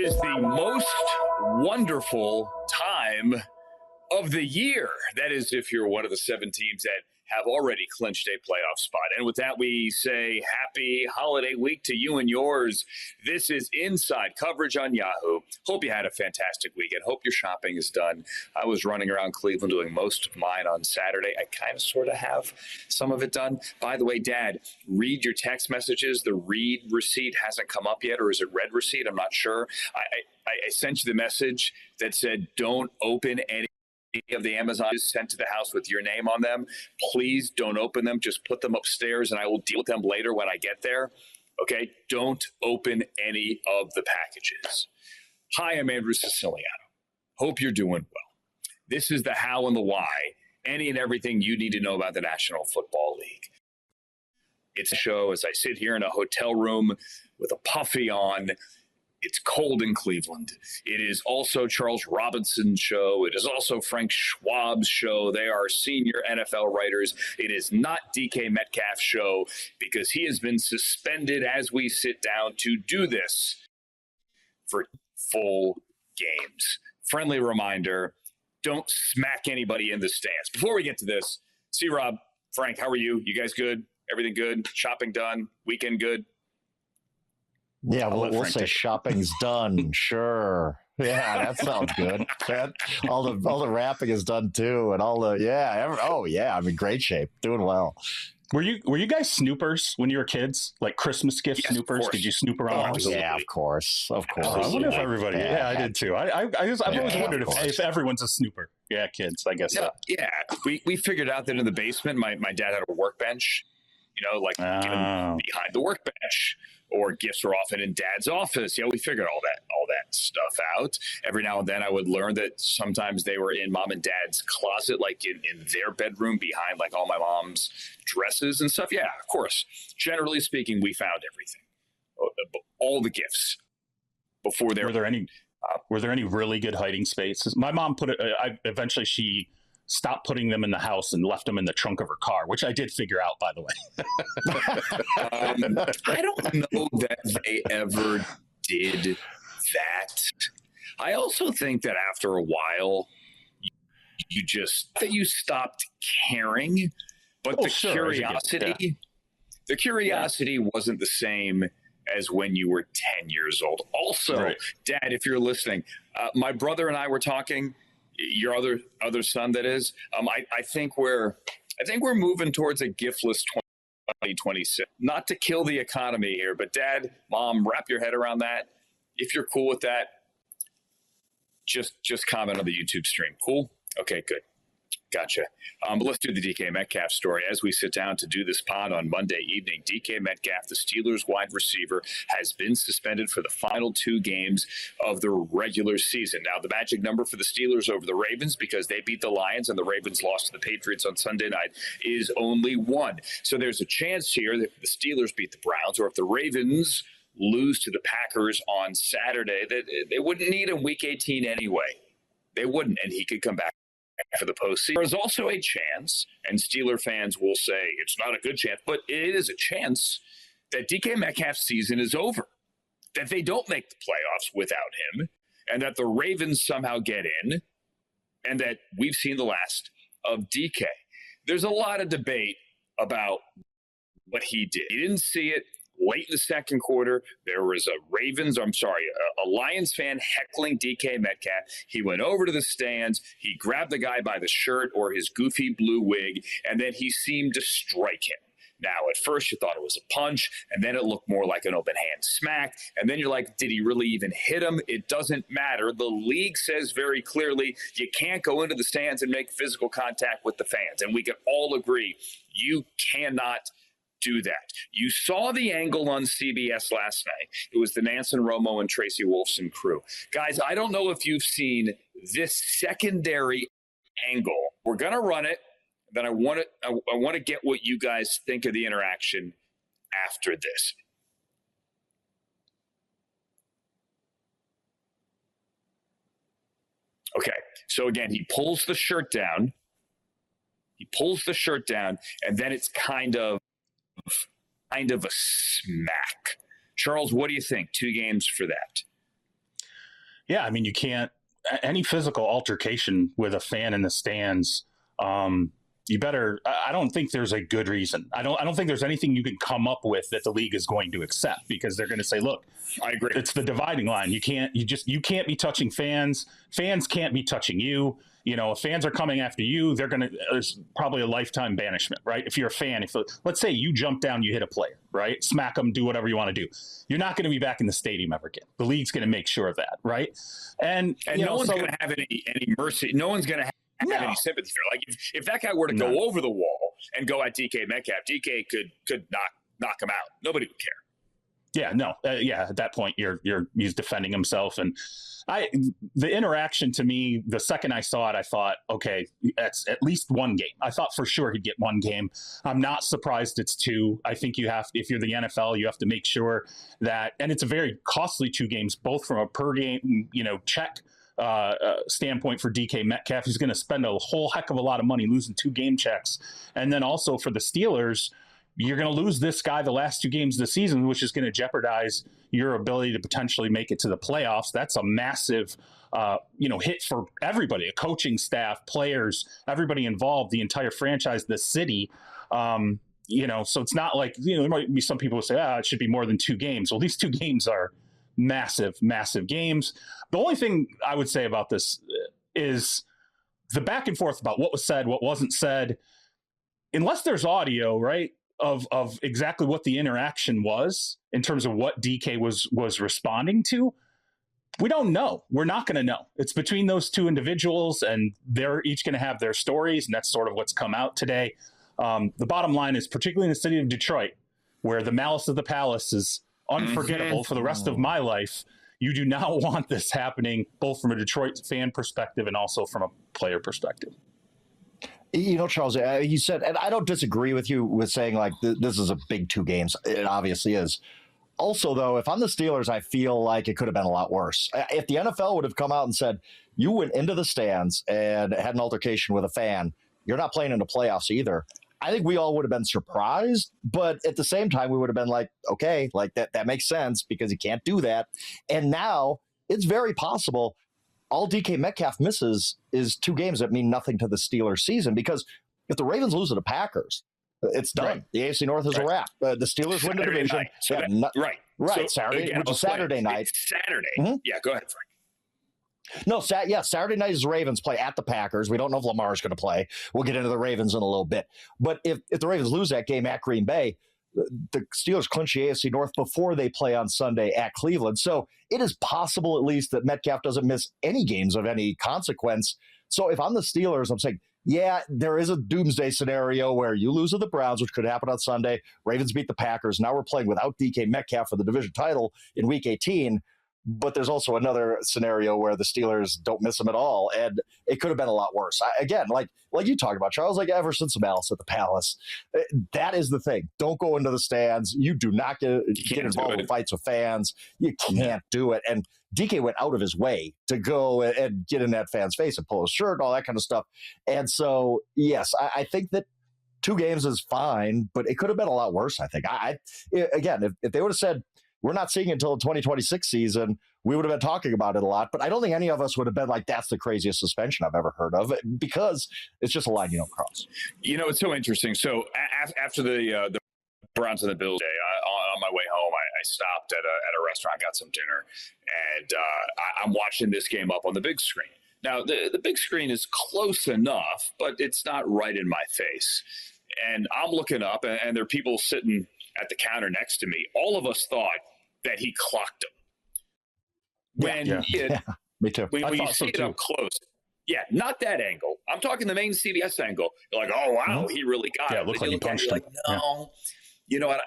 is the most wonderful time of the year. That is, if you're one of the 7 teams that have already clinched a playoff spot. And with that, we say happy holiday week to you and yours. This is Inside Coverage on Yahoo. Hope you had a fantastic weekend. Hope your shopping is done. I was running around Cleveland doing most of mine on Saturday. I kind of sort of have some of it done. By the way, Dad, read your text messages. The read receipt hasn't come up yet, or is it read receipt? I'm not sure. I sent you the message that said don't open any of the Amazon sent to the house with your name on them. Please don't open them. Just put them upstairs and I will deal with them later when I get there. Okay? Don't open any of the packages. Hi, I'm Andrew Siciliano. Hope you're doing well. This is the how and the why, any and everything you need to know about the National Football League. It's a show as I sit here in a hotel room with a puffy on. It's cold in Cleveland. It is also Charles Robinson's show. It is also Frank Schwab's show. They are senior NFL writers. It is not DK Metcalf's show because he has been suspended as we sit down to do this for full games. Friendly reminder, don't smack anybody in the stands. Before we get to this, C-Rob, Frank, how are you? You guys good? Everything good? Shopping done? Weekend good? Yeah, we'll say shopping's done. Sure. Yeah, that sounds good. All the wrapping is done too, and all the I'm in great shape, doing well. Were you guys snoopers when you were kids? Like Christmas gift snoopers? Did you snoop around? Oh, yeah, of course. I wonder if everybody. Yeah, I did too. I've always wondered if everyone's a snooper. Yeah, kids. I guess. Yeah. We figured out that in the basement, my dad had a workbench. Get him behind the workbench. Or gifts were often in Dad's office. Yeah, we figured all that stuff out. Every now and then I would learn that sometimes they were in Mom and Dad's closet, like in their bedroom behind like all my mom's dresses and stuff. Yeah, of course. Generally speaking, we found everything. All the gifts before there. Were there any really good hiding spaces? My mom eventually she stopped putting them in the house and left them in the trunk of her car, which I did figure out, by the way. I don't know that they ever did that. I also think that after a while, you stopped caring, but the curiosity wasn't the same as when you were 10 years old. Also, right. Dad, if you're listening, my brother and I were talking. Your other son, that is. I think we're moving towards a giftless 2026. Not to kill the economy here, but Dad, Mom, wrap your head around that. If you're cool with that, just comment on the YouTube stream. Cool? Okay, good. Gotcha. But let's do the DK Metcalf story. As we sit down to do this pod on Monday evening, DK Metcalf, the Steelers wide receiver, has been suspended for the final 2 games of the regular season. Now, the magic number for the Steelers over the Ravens, because they beat the Lions and the Ravens lost to the Patriots on Sunday night, is only 1. So there's a chance here that if the Steelers beat the Browns, or if the Ravens lose to the Packers on Saturday, that they wouldn't need him week 18 anyway. They wouldn't, and he could come back for the postseason. There is also a chance, and Steeler fans will say it's not a good chance, but it is a chance that DK Metcalf's season is over, that they don't make the playoffs without him, and that the Ravens somehow get in, and that we've seen the last of DK. There's a lot of debate about what he did. He didn't see it. Late in the second quarter, there was a Lions fan heckling DK Metcalf. He went over to the stands. He grabbed the guy by the shirt or his goofy blue wig, and then he seemed to strike him. Now, at first, you thought it was a punch, and then it looked more like an open hand smack. And then you're like, did he really even hit him? It doesn't matter. The league says very clearly you can't go into the stands and make physical contact with the fans. And we can all agree you cannot do that. You saw the angle on CBS last night. It was the Nansen Romo and Tracy Wolfson crew. Guys, I don't know if you've seen this secondary angle. We're going to run it. Then I want to get what you guys think of the interaction after this. Okay, so again, he pulls the shirt down. And then it's kind of a smack. Charles, what do you think? 2 games for that? Yeah, I mean, you can't any physical altercation with a fan in the stands. You better. I don't think there's a good reason. I don't think there's anything you can come up with that the league is going to accept, because they're going to say, "Look, I agree. It's the dividing line. You can't be touching fans. Fans can't be touching you. You know, if fans are coming after you, there's probably a lifetime banishment, right? If you're a fan, let's say you jump down, you hit a player, right? Smack them, do whatever you want to do. You're not going to be back in the stadium ever again. The league's going to make sure of that, right? And no one's going to have any mercy. No one's going to have any sympathy for it. Like if that guy were to go over the wall and go at DK Metcalf, DK could knock him out. Nobody would care. Yeah, no, at that point, he's defending himself, and the interaction, to me, the second I saw it, I thought, okay, that's at least one game. I thought for sure he'd get one game. I'm not surprised it's two. I think if you're the NFL, you have to make sure that, and it's a very costly 2 games, both from a per game, check standpoint for DK Metcalf. He's going to spend a whole heck of a lot of money losing 2 game checks, and then also for the Steelers, you're going to lose this guy the last 2 games of the season, which is going to jeopardize your ability to potentially make it to the playoffs. That's a massive, hit for everybody, a coaching staff, players, everybody involved, the entire franchise, the city. So it's not like, there might be some people who say, it should be more than 2 games. Well, these 2 games are massive, massive games. The only thing I would say about this is the back and forth about what was said, what wasn't said. Unless there's audio, right, of exactly what the interaction was in terms of what DK was responding to, we don't know. We're not going to know. It's between those 2 individuals, and they're each going to have their stories, and that's sort of what's come out today. The bottom line is, particularly in the city of Detroit, where the malice of the palace is unforgettable for the rest of my life, you do not want this happening, both from a Detroit fan perspective and also from a player perspective. Charles, you said, and I don't disagree with you with saying like this is a big 2 games. It obviously is. Also, though, if I'm the Steelers, I feel like it could have been a lot worse. If the NFL would have come out and said, you went into the stands and had an altercation with a fan, you're not playing in the playoffs either, I think we all would have been surprised. But at the same time, we would have been like, okay, like that makes sense, because you can't do that. And now it's very possible all DK Metcalf misses is 2 games that mean nothing to the Steelers season, because if the Ravens lose to the Packers, it's done. Right. The AFC North is a wrap. The Steelers win the division. So right. So, Saturday, which is Saturday night. Saturday. Mm-hmm. Yeah, go ahead, Frank. No, Saturday night is the Ravens play at the Packers. We don't know if Lamar's going to play. We'll get into the Ravens in a little bit. But if the Ravens lose that game at Green Bay, the Steelers clinch the AFC North before they play on Sunday at Cleveland. So it is possible, at least, that Metcalf doesn't miss any games of any consequence. So if I'm the Steelers, I'm saying, yeah, there is a doomsday scenario where you lose to the Browns, which could happen on Sunday. Ravens beat the Packers. Now we're playing without DK Metcalf for the division title in Week 18. But there's also another scenario where the Steelers don't miss him at all, and it could have been a lot worse. Again, like you talked about, Charles, like ever since the malice at the palace, that is the thing. Don't go into the stands. You do not get involved in fights with fans. You can't do it. And DK went out of his way to go and get in that fan's face and pull his shirt and all that kind of stuff. And so, yes, I think that 2 games is fine, but it could have been a lot worse, I think. Again, if they would have said, we're not seeing it until the 2026 season, we would have been talking about it a lot. But I don't think any of us would have been like, that's the craziest suspension I've ever heard of, because it's just a line you don't cross. It's so interesting. So after the Browns and the Bills day, on my way home, I stopped at a restaurant, got some dinner, and I'm watching this game up on the big screen. Now, the big screen is close enough, but it's not right in my face. And I'm looking up, and there are people sitting at the counter next to me. All of us thought that he clocked him. Me too. When you see it up close, not that angle. I'm talking the main CBS angle. You're like, oh, wow, he really got it. Yeah, it looked like he punched him. Like, no, you know what?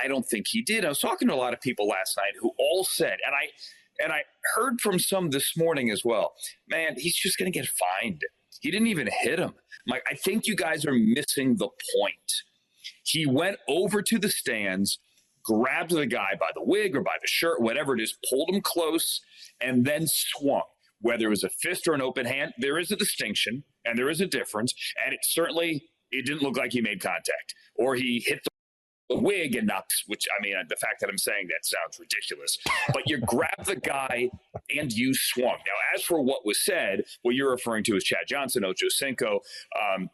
I don't think he did. I was talking to a lot of people last night who all said, and I heard from some this morning as well, man, he's just going to get fined. He didn't even hit him. I'm like, I think you guys are missing the point. He went over to the stands, grabbed the guy by the wig or by the shirt, whatever it is, pulled him close, and then swung. Whether it was a fist or an open hand, there is a distinction and there is a difference. And it didn't look like he made contact, or he hit the wig and knocked, which, I mean, the fact that I'm saying that sounds ridiculous, but you grab the guy and you swung. Now, as for what was said, what you're referring to is Chad Johnson, Ocho Cinco,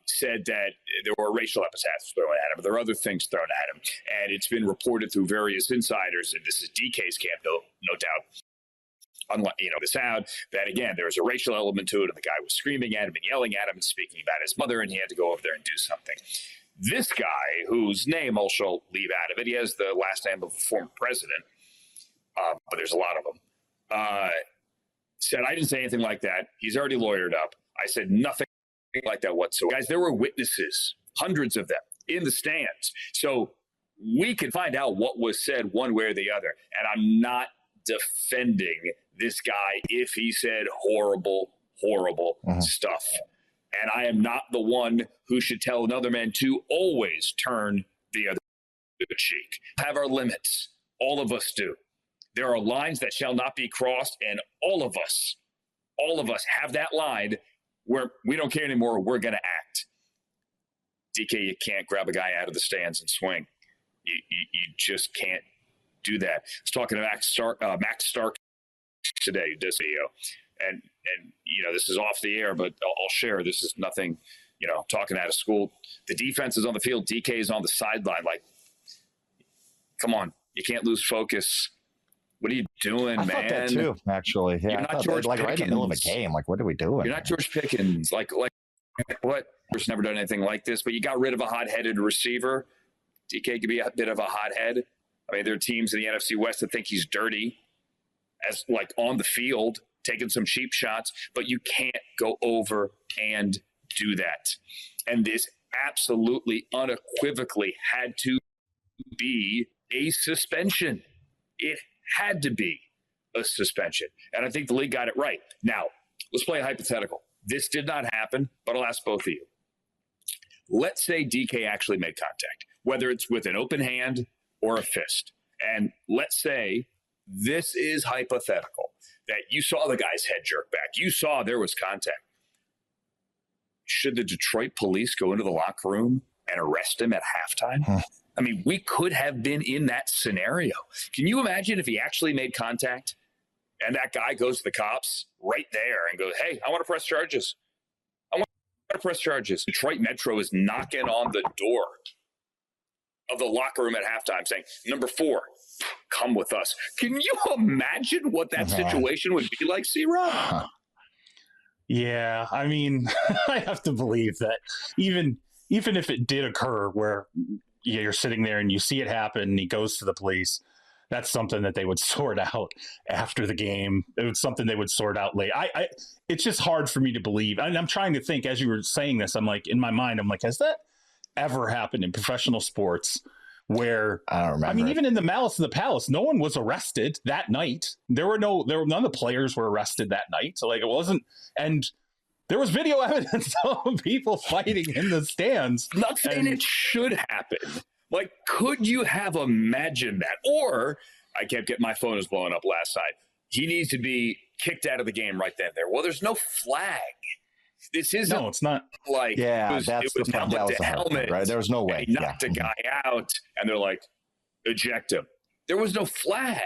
said that there were racial epithets thrown at him. There are other things thrown at him. And it's been reported through various insiders, and this is DK's camp, no doubt, unlike, the sound, that again, there was a racial element to it, and the guy was screaming at him and yelling at him and speaking about his mother, and he had to go over there and do something. This guy, whose name I shall leave out of it, he has the last name of a former president, but there's a lot of them, said, I didn't say anything like that. He's already lawyered up. I said nothing like that whatsoever. Guys, there were witnesses, hundreds of them, in the stands. So we can find out what was said one way or the other. And I'm not defending this guy if he said horrible stuff. And I am not the one who should tell another man to always turn the other cheek. Have our limits. All of us do. There are lines that shall not be crossed, and all of us have that line where we don't care anymore. We're going to act. DK, you can't grab a guy out of the stands and swing. You just can't do that. I was talking to Max Stark today, who does video, and this is off the air, but I'll share. This is nothing, talking out of school. The defense is on the field. DK is on the sideline. Like, come on, you can't lose focus. What are you doing, man? I thought that too, actually. Yeah, You're not George Pickens. Right in the middle of a game. Like, what are we doing? You're not George Pickens. Like what? There's never done anything like this, but you got rid of a hot-headed receiver. DK could be a bit of a hothead. I mean, there are teams in the NFC West that think he's dirty, as like on the field, taking some cheap shots, but you can't go over and do that. And this absolutely unequivocally had to be a suspension. It had to be a suspension. And I think the league got it right. Now, let's play a hypothetical. This did not happen, but I'll ask both of you. Let's say DK actually made contact, whether it's with an open hand or a fist. And let's say this is hypothetical, that you saw the guy's head jerk back. You saw there was contact. Should the Detroit police go into the locker room and arrest him at halftime? I mean, we could have been in that scenario. Can you imagine if he actually made contact and that guy goes to the cops right there and goes, hey, I want to press charges. Detroit Metro is knocking on the door of the locker room at halftime saying, number 4, come with us. Can you imagine what that situation would be like, C-Rob? Yeah, I mean, I have to believe that even if it did occur where you're sitting there and you see it happen and he goes to the police, that's something that they would sort out after the game. It was something they would sort out late. It's just hard for me to believe. And I'm trying to think, as you were saying this, I'm like, in my mind, I'm like, has that ever happened in professional sports where, I don't remember. I mean, even in the Malice of the Palace, no one was arrested that night. None of the players were arrested that night. So like it wasn't, and there was video evidence of people fighting in the stands. Not saying it should happen. Like, could you have imagined that? Or I kept getting, my phone was blowing up last night. He needs to be kicked out of the game right then and there. Well, there's no flag. This isn't. No, it's not. Like, yeah, it was helmet to helmet. Right? There was no way. He knocked a guy out, and they're like, eject him. There was no flag.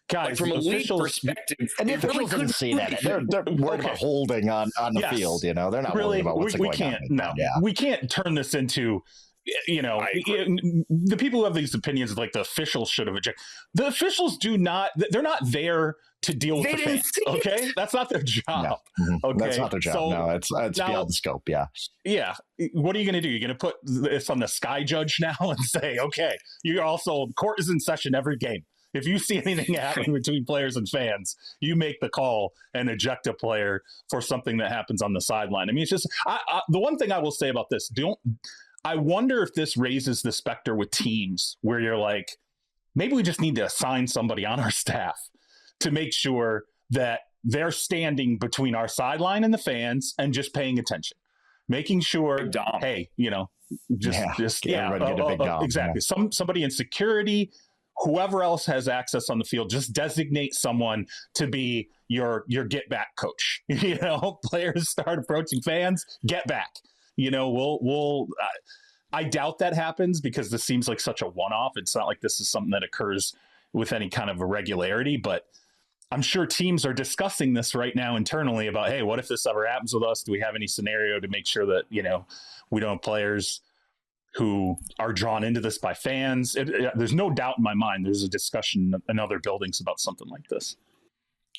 Guys, like from a league perspective, and the officials didn't see that. They're worried about holding on the field. They're not really worried about what's going on. No, we can't turn this into. The people who have these opinions like the officials should have ejected. The officials they're not there to deal with the fans. Okay, that's not their job. No. Okay, that's not their job. So, no, it's beyond the scope. Yeah. What are you going to do? You're going to put this on the sky judge now and say, okay, court is in session every game. If you see anything happening between players and fans, you make the call and eject a player for something that happens on the sideline. I mean, it's just the one thing I will say about this. I wonder if this raises the specter with teams where you're like, maybe we just need to assign somebody on our staff to make sure that they're standing between our sideline and the fans and just paying attention, making sure, hey, just everybody get a big dom. Exactly. Yeah. Somebody in security, whoever else has access on the field, just designate someone to be your get back coach. Players start approaching fans, get back. I doubt that happens because this seems like such a one-off. It's not like this is something that occurs with any kind of irregularity, but I'm sure teams are discussing this right now internally about, hey, what if this ever happens with us? Do we have any scenario to make sure that, we don't have players who are drawn into this by fans? There's no doubt in my mind there's a discussion in other buildings about something like this.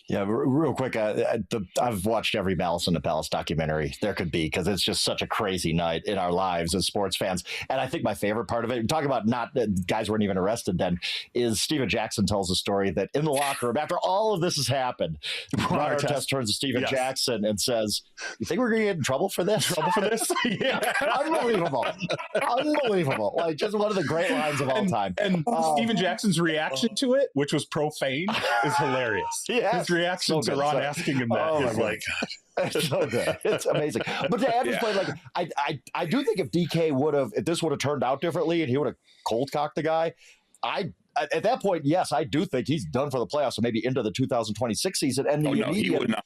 Yeah, real quick, I've watched every Malice in the Palace documentary there could be, because it's just such a crazy night in our lives as sports fans. And I think my favorite part of it, talking about not guys weren't even arrested then, is Steven Jackson tells a story that in the locker room, after all of this has happened, Ron Artest turns to Steven Jackson and says, "You think we're going to get in trouble for this?" Yeah. Unbelievable. Unbelievable. Like, just one of the great lines of all time. And Steven Jackson's reaction to it, which was profane, is hilarious. Yeah. His reaction to Ron asking him that is like, it's so good. It's amazing. But to Andrew's point, like, I do think if this would have turned out differently and he would have cold cocked the guy, at that point, yes, I do think he's done for the playoffs, or maybe into the 2026 season. And he would not.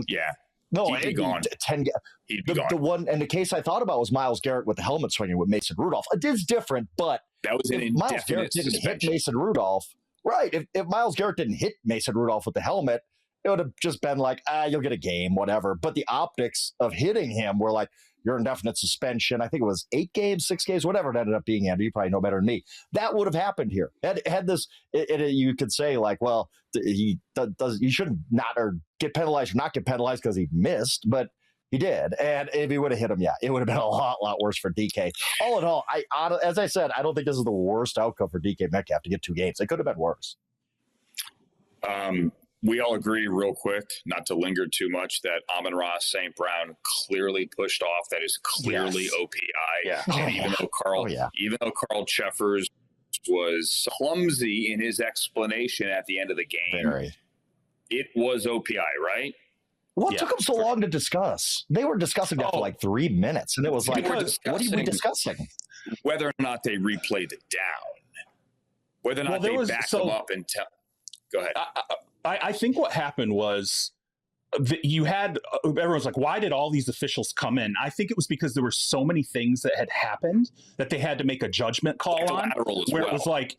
Yeah. No, he'd be gone. The one, and the case I thought about was Myles Garrett with the helmet swinging with Mason Rudolph. It is different, but that was an Myles Garrett didn't hit Mason Rudolph. Right. If Myles Garrett didn't hit Mason Rudolph with the helmet, it would have just been like, you'll get a game, whatever. But the optics of hitting him were like, you're indefinite suspension. I think it was 8 games, 6 games, whatever it ended up being, Andrew. You probably know better than me. That would have happened here. Had this, you could say, like, well, he shouldn't not or get penalized or not get penalized because he missed, but he did. And if he would have hit him, it would have been a lot worse for DK. All in all, as I said, I don't think this is the worst outcome for DK Metcalf to get 2 games. It could have been worse. We all agree real quick, not to linger too much, that Amon-Ra St. Brown clearly pushed off. That is clearly OPI. Yeah. And even though Carl Cheffers was clumsy in his explanation at the end of the game, it was OPI, right? What took them so long to discuss? They were discussing that for like 3 minutes, and it was like, what are we discussing? Whether or not they replayed it down, whether or not they backed them up and tell. Go ahead. I think what happened was you had everyone's like, why did all these officials come in? I think it was because there were so many things that had happened that they had to make a judgment call on. Where it was like,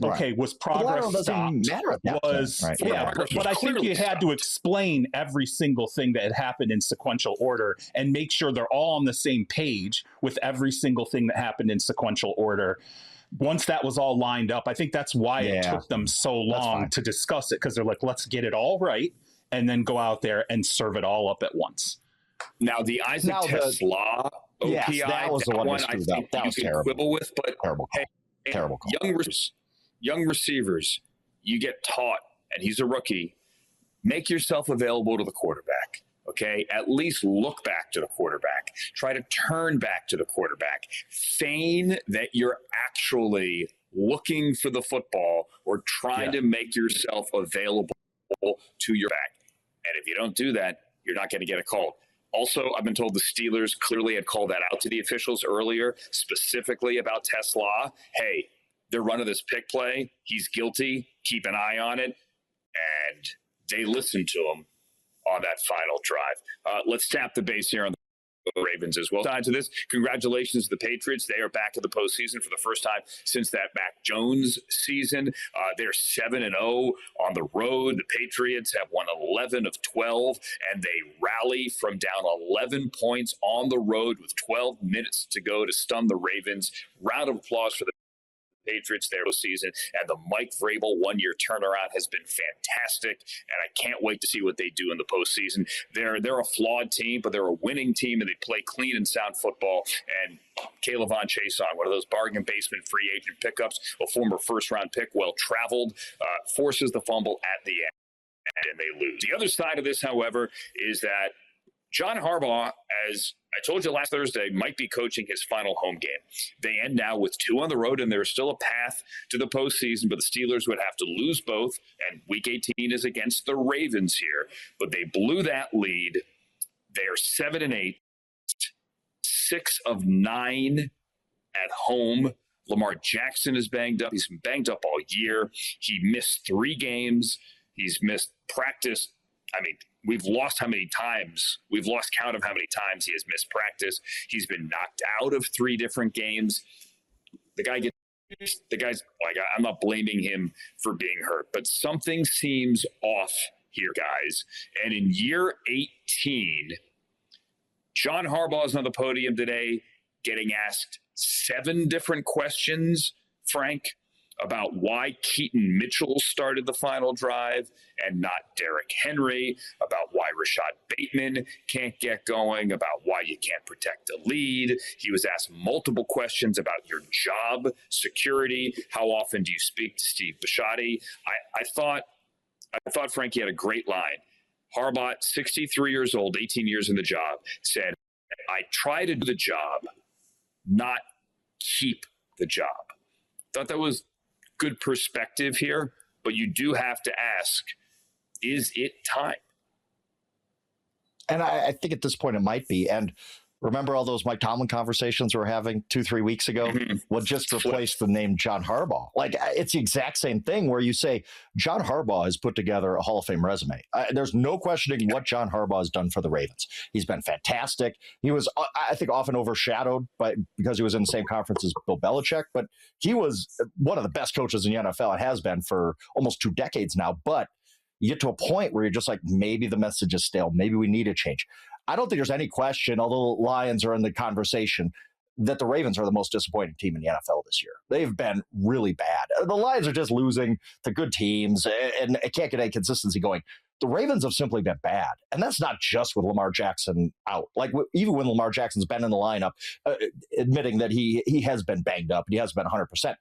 okay, was progress stopped? But I think you had to explain every single thing that had happened in sequential order and make sure they're all on the same page with every single thing that happened in sequential order. Once that was all lined up, I think that's why it took them so long to discuss it, because they're like, let's get it all right and then go out there and serve it all up at once. Now, the Isaac Tesla OPI, that was the one I think that was terrible. Quibble with, but terrible call. Young receivers, you get taught, and he's a rookie, make yourself available to the quarterback. Okay, at least look back to the quarterback. Try to turn back to the quarterback. Feign that you're actually looking for the football or trying to make yourself available to your back. And if you don't do that, you're not going to get a call. Also, I've been told the Steelers clearly had called that out to the officials earlier, specifically about Tesla. Hey, they're running this pick play. He's guilty. Keep an eye on it. And they listened to him on that final drive. Let's tap the base here on the Ravens as well. Side to this, congratulations to the Patriots. They are back in the postseason for the first time since that Mac Jones season. They're 7-0 on the road. The Patriots have won 11 of 12, and they rally from down 11 points on the road with 12 minutes to go to stun the Ravens. Round of applause for the Patriots their season, and the Mike Vrabel one-year turnaround has been fantastic, and I can't wait to see what they do in the postseason. They're a flawed team, but they're a winning team, and they play clean and sound football. And Caleb Von Chason, one of those bargain basement free agent pickups, a former first-round pick, well-traveled, forces the fumble at the end, and they lose. The other side of this, however, is that John Harbaugh, as I told you last Thursday, might be coaching his final home game. They end now with 2 on the road, and there's still a path to the postseason, but the Steelers would have to lose both, and Week 18 is against the Ravens here. But they blew that lead. They are 7-8, 6 of 9 at home. Lamar Jackson is banged up. He's been banged up all year. He missed 3 games. He's missed practice. I mean, we've lost how many times. We've lost count of how many times he has missed practice. He's been knocked out of 3 different games. The guy gets guy's like, I'm not blaming him for being hurt, but something seems off here, guys. And in year 18, John Harbaugh is on the podium today getting asked 7 different questions, Frank, about why Keaton Mitchell started the final drive and not Derrick Henry, about why Rashad Bateman can't get going, about why you can't protect the lead. He was asked multiple questions about your job security. How often do you speak to Steve Bisciotti? I thought Frankie had a great line. Harbaugh, 63 years old, 18 years in the job, said, I try to do the job, not keep the job. Thought that was good perspective here, but you do have to ask, is it time? And I think at this point it might be. And remember all those Mike Tomlin conversations we were having 2-3 weeks ago? Mm-hmm. Well, just replace the name John Harbaugh. Like, it's the exact same thing where you say John Harbaugh has put together a Hall of Fame resume. There's no questioning what John Harbaugh has done for the Ravens. He's been fantastic. He was, I think, often overshadowed because he was in the same conference as Bill Belichick, but he was one of the best coaches in the NFL. It has been for almost 2 decades now. But you get to a point where you're just like, maybe the message is stale. Maybe we need a change. I don't think there's any question, although Lions are in the conversation, that the Ravens are the most disappointing team in the NFL this year. They've been really bad. The Lions are just losing to good teams and can't get any consistency going. The Ravens have simply been bad. And that's not just with Lamar Jackson out. Like, even when Lamar Jackson's been in the lineup, admitting that he has been banged up and he has been 100%.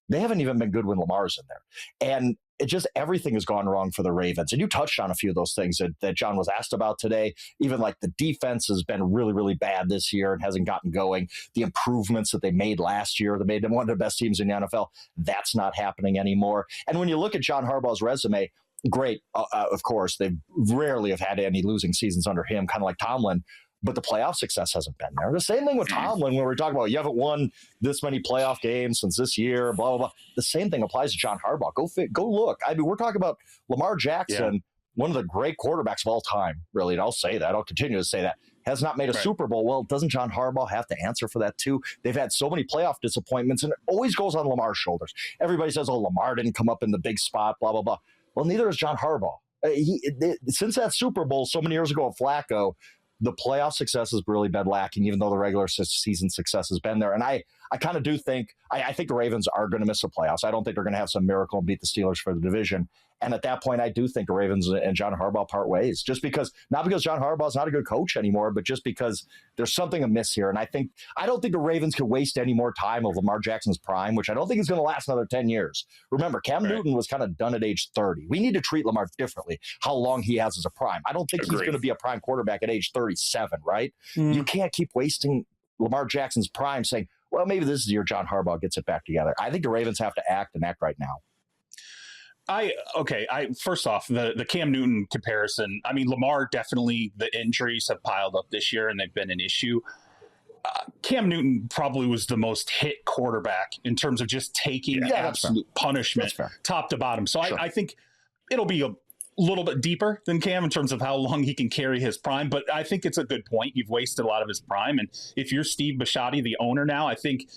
They haven't even been good when Lamar's in there. And it just, everything has gone wrong for the Ravens. And you touched on a few of those things that John was asked about today. Even like the defense has been really, really bad this year and hasn't gotten going. The improvements that they made last year that made them one of the best teams in the NFL, that's not happening anymore. And when you look at John Harbaugh's resume, great, of course, they rarely have had any losing seasons under him, kind of like Tomlin. But the playoff success hasn't been there. The same thing with Tomlin, when we're talking about you haven't won this many playoff games since this year, blah, blah, blah. The same thing applies to John Harbaugh. Go look. I mean, we're talking about Lamar Jackson, one of the great quarterbacks of all time, really. And I'll say that. I'll continue to say that. Has not made a Super Bowl. Well, doesn't John Harbaugh have to answer for that too? They've had so many playoff disappointments, and it always goes on Lamar's shoulders. Everybody says, oh, Lamar didn't come up in the big spot, blah, blah, blah. Well, neither is John Harbaugh. Since that Super Bowl so many years ago at Flacco, the playoff success has really been lacking, even though the regular season success has been there. And I kind of do think, I think the Ravens are going to miss the playoffs. I don't think they're going to have some miracle and beat the Steelers for the division. And at that point, I do think the Ravens and John Harbaugh part ways, just because, not because John Harbaugh is not a good coach anymore, but just because there's something amiss here. And I don't think the Ravens can waste any more time of Lamar Jackson's prime, which I don't think is going to last another 10 years. Remember, Cam Newton was kind of done at age 30. We need to treat Lamar differently, how long he has as a prime. I don't think he's going to be a prime quarterback at age 37, right? You can't keep wasting Lamar Jackson's prime saying, well, maybe this is the year John Harbaugh gets it back together. I think the Ravens have to act right now. First off, the Cam Newton comparison. I mean, Lamar, definitely the injuries have piled up this year and they've been an issue. Cam Newton probably was the most hit quarterback in terms of just taking absolute punishment top to bottom. So I think it'll be a little bit deeper than Cam in terms of how long he can carry his prime. But I think it's a good point. You've wasted a lot of his prime. And if you're Steve Bisciotti, the owner now, I think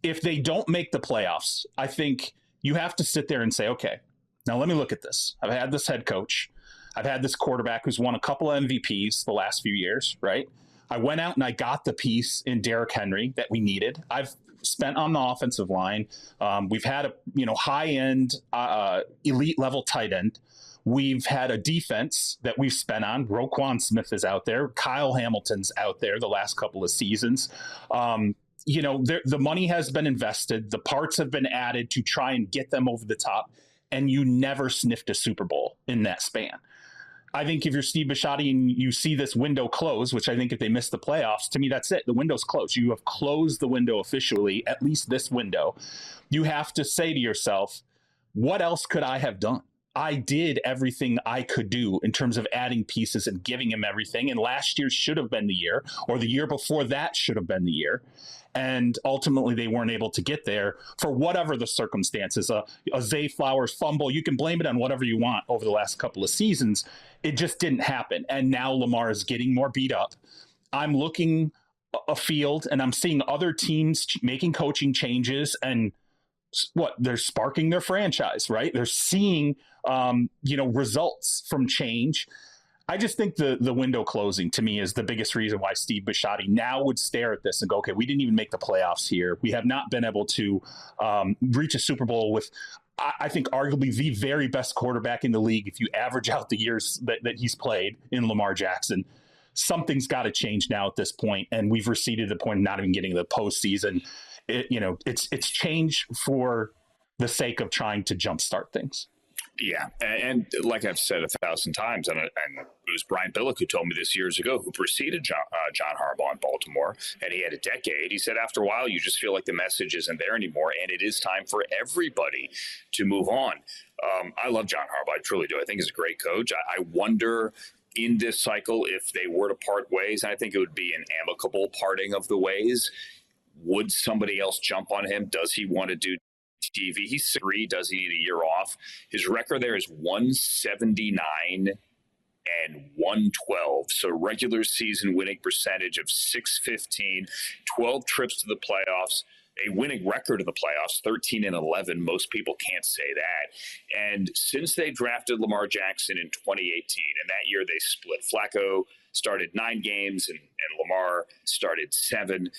if they don't make the playoffs, I think you have to sit there and say, okay, now let me look at this. I've had this head coach. I've had this quarterback who's won a couple of MVPs the last few years, right? I went out and I got the piece in Derrick Henry that we needed. I've spent on the offensive line. We've had a high-end, elite-level tight end. We've had a defense that we've spent on. Roquan Smith is out there. Kyle Hamilton's out there the last couple of seasons. The money has been invested. The parts have been added to try and get them over the top. And you never sniffed a Super Bowl in that span. I think if you're Steve Bisciotti and you see this window close, which I think if they miss the playoffs, to me, that's it. The window's closed. You have closed the window officially, at least this window. You have to say to yourself, what else could I have done? I did everything I could do in terms of adding pieces and giving him everything. And last year should have been the year, or the year before that should have been the year. And ultimately, they weren't able to get there for whatever the circumstances. A Zay Flowers fumble, you can blame it on whatever you want over the last couple of seasons. It just didn't happen. And now Lamar is getting more beat up. I'm looking afield and I'm seeing other teams making coaching changes. And they're sparking their franchise, right? They're seeing, results from change. I just think the window closing to me is the biggest reason why Steve Bisciotti now would stare at this and go, okay, we didn't even make the playoffs here. We have not been able to reach a Super Bowl with, I think, arguably the very best quarterback in the league. If you average out the years that he's played in Lamar Jackson, something's got to change now at this point. And we've receded to the point of not even getting to the postseason. It's change for the sake of trying to jumpstart things. Yeah, and like I've said 1,000 times, and it was Brian Billick who told me this years ago, who preceded John Harbaugh in Baltimore, and he had a decade. He said after a while, you just feel like the message isn't there anymore, and it is time for everybody to move on. I love John Harbaugh, I truly do. I think he's a great coach. I wonder in this cycle if they were to part ways, and I think it would be an amicable parting of the ways. Would somebody else jump on him? Does he want to do TV? He's 3. Does he need a year off? His record there is 179 and 112. So regular season winning percentage of 615, 12 trips to the playoffs, a winning record in the playoffs, 13 and 11. Most people can't say that. And since they drafted Lamar Jackson in 2018, and that year they split. Flacco started 9 games and Lamar started 7.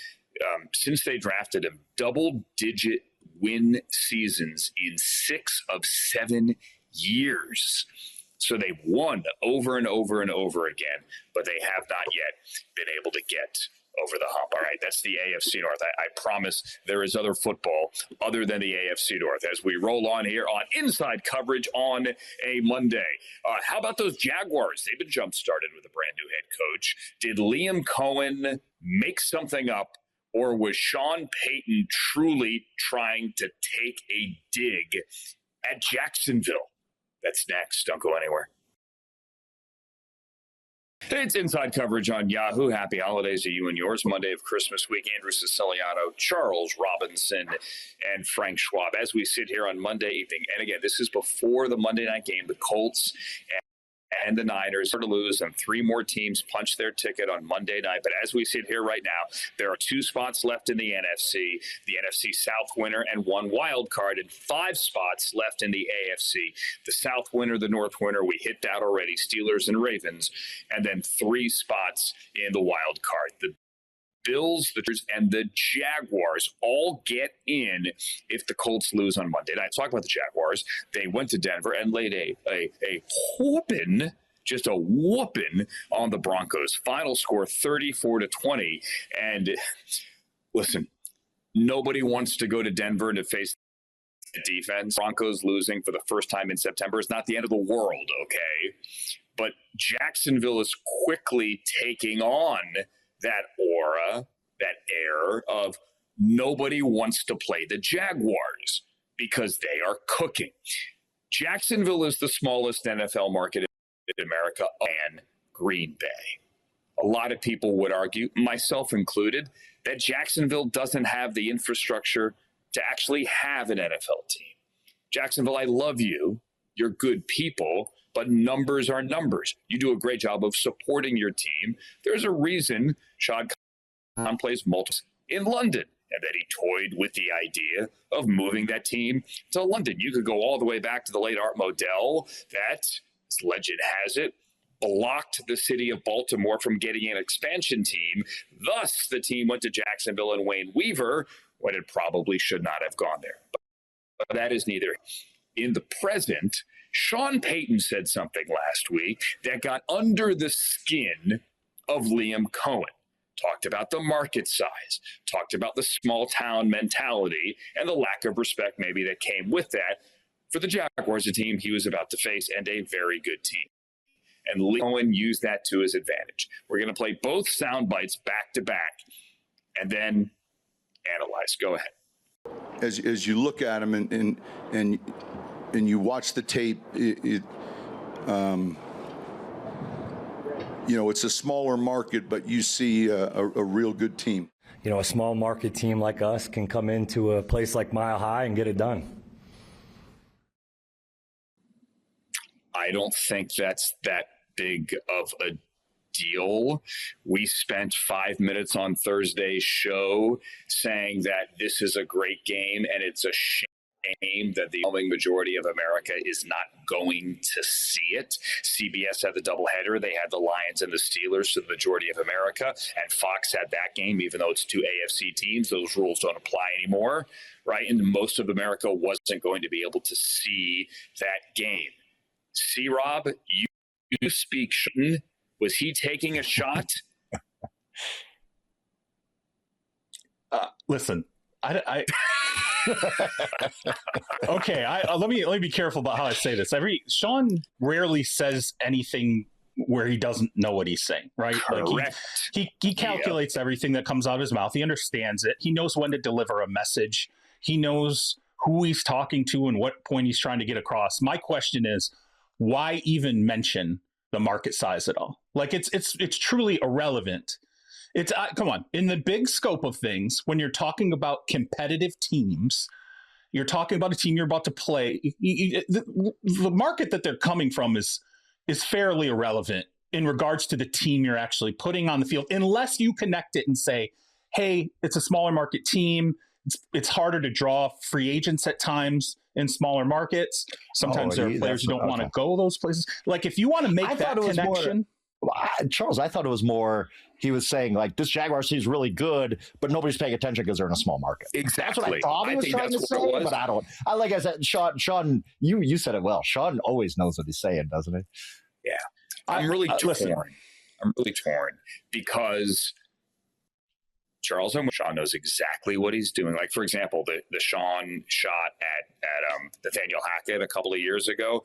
Since they drafted him, double-digit win seasons in 6 of 7 years. So they've won over and over and over again, but they have not yet been able to get over the hump. All right, that's the AFC North. I promise there is other football other than the AFC North as we roll on here on Inside Coverage on a Monday. How about those Jaguars? They've been jump-started with a brand-new head coach. Did Liam Cohen make something up, or was Sean Payton truly trying to take a dig at Jacksonville? That's next. Don't go anywhere. It's Inside Coverage on Yahoo. Happy holidays to you and yours. Monday of Christmas week. Andrew Siciliano, Charles Robinson, and Frank Schwab. As we sit here on Monday evening, and again, this is before the Monday night game, the Colts and the Niners are to lose, and 3 more teams punch their ticket on Monday night. But as we sit here right now, there are 2 spots left in the NFC South winner and 1 wild card, and 5 spots left in the AFC. The South winner, the North winner, we hit that already, Steelers and Ravens, and then 3 spots in the wild card. The Bills, the Chargers, and the Jaguars all get in if the Colts lose on Monday night. Let's talk about the Jaguars. They went to Denver and laid a whooping, just a whooping on the Broncos. Final score 34-20. And listen, nobody wants to go to Denver to face the defense. Broncos losing for the first time in September is not the end of the world, okay? But Jacksonville is quickly taking on that aura, that air of nobody wants to play the Jaguars because they are cooking. Jacksonville is the smallest NFL market in America and Green Bay. A lot of people would argue, myself included, that Jacksonville doesn't have the infrastructure to actually have an NFL team. Jacksonville, I love you. You're good people. But numbers are numbers. You do a great job of supporting your team. There's a reason Shad Khan plays multiple in London, and that he toyed with the idea of moving that team to London. You could go all the way back to the late Art Modell that, as legend has it, blocked the city of Baltimore from getting an expansion team. Thus, the team went to Jacksonville and Wayne Weaver when it probably should not have gone there. But that is neither. In the present, Sean Payton said something last week that got under the skin of Liam Cohen. Talked about the market size, talked about the small town mentality and the lack of respect maybe that came with that for the Jaguars, a team he was about to face, and a very good team. And Liam Cohen used that to his advantage. We're going to play both sound bites back to back and then analyze. Go ahead. As you look at him and you watch the tape, it's a smaller market, but you see a real good team. A small market team like us can come into a place like Mile High and get it done. I don't think that's that big of a deal. We spent 5 minutes on Thursday's show saying that this is a great game and it's a shame game that the overwhelming majority of America is not going to see it. CBS had the doubleheader. They had the Lions and the Steelers to the majority of America, and Fox had that game, even though it's two AFC teams. Those rules don't apply anymore, right? And most of America wasn't going to be able to see that game. C-Rob, you speak. Was he taking a shot? Listen, I okay. Let me be careful about how I say this. Sean rarely says anything where he doesn't know what he's saying, right? Correct. Like he calculates everything that comes out of his mouth. He understands it. He knows when to deliver a message. He knows who he's talking to and what point he's trying to get across. My question is, why even mention the market size at all? Like it's truly irrelevant. It's come on, in the big scope of things, when you're talking about competitive teams, you're talking about a team you're about to play. The market that they're coming from is fairly irrelevant in regards to the team you're actually putting on the field, unless you connect it and say, hey, it's a smaller market team. It's harder to draw free agents at times in smaller markets. Sometimes there are players who don't want to go those places. Like if you want to make that connection. Charles, I thought it was more, he was saying like this Jaguars team is really good, but nobody's paying attention because they're in a small market. Exactly. That's what I thought he was trying to say, but I don't. Like I said, Sean, you said it well. Sean always knows what he's saying, doesn't he? Yeah. I'm really torn. Listen. I'm really torn because Charles and Sean knows exactly what he's doing. Like, for example, the Sean shot at Nathaniel Hackett a couple of years ago,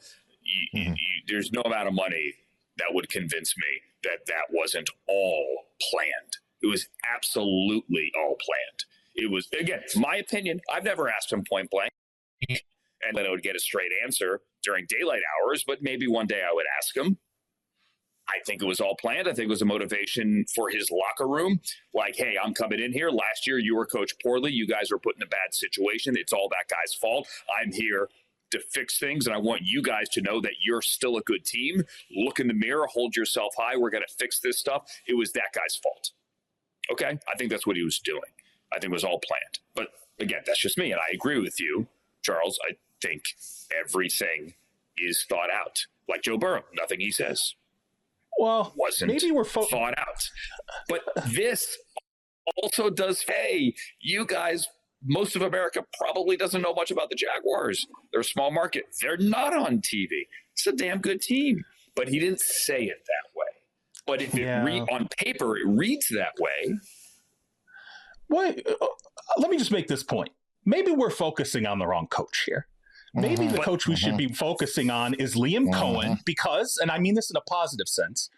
there's no amount of money that would convince me that wasn't all planned. It was absolutely all planned. It was, again, my opinion. I've never asked him point blank and then I would get a straight answer during daylight hours, but maybe one day I would ask him. I think it was all planned. I think it was a motivation for his locker room. Like, hey, I'm coming in here. Last year, you were coached poorly. You guys were put in a bad situation. It's all that guy's fault. I'm here to fix things, and I want you guys to know that you're still a good team. Look in the mirror, hold yourself high. We're going to fix this stuff. It was that guy's fault. Okay? I think that's what he was doing. I think it was all planned. But again, that's just me, and I agree with you, Charles. I think everything is thought out. Like Joe Burrow, nothing he says wasn't maybe we're thought out. But this also does, hey, you guys, most of America probably doesn't know much about the Jaguars. They're a small market. They're not on TV. It's a damn good team. But he didn't say it that way. But if on paper it reads that way. Wait, let me just make this point. Maybe we're focusing on the wrong coach here. Maybe the coach we should be focusing on is Liam Cohen because, and I mean this in a positive sense,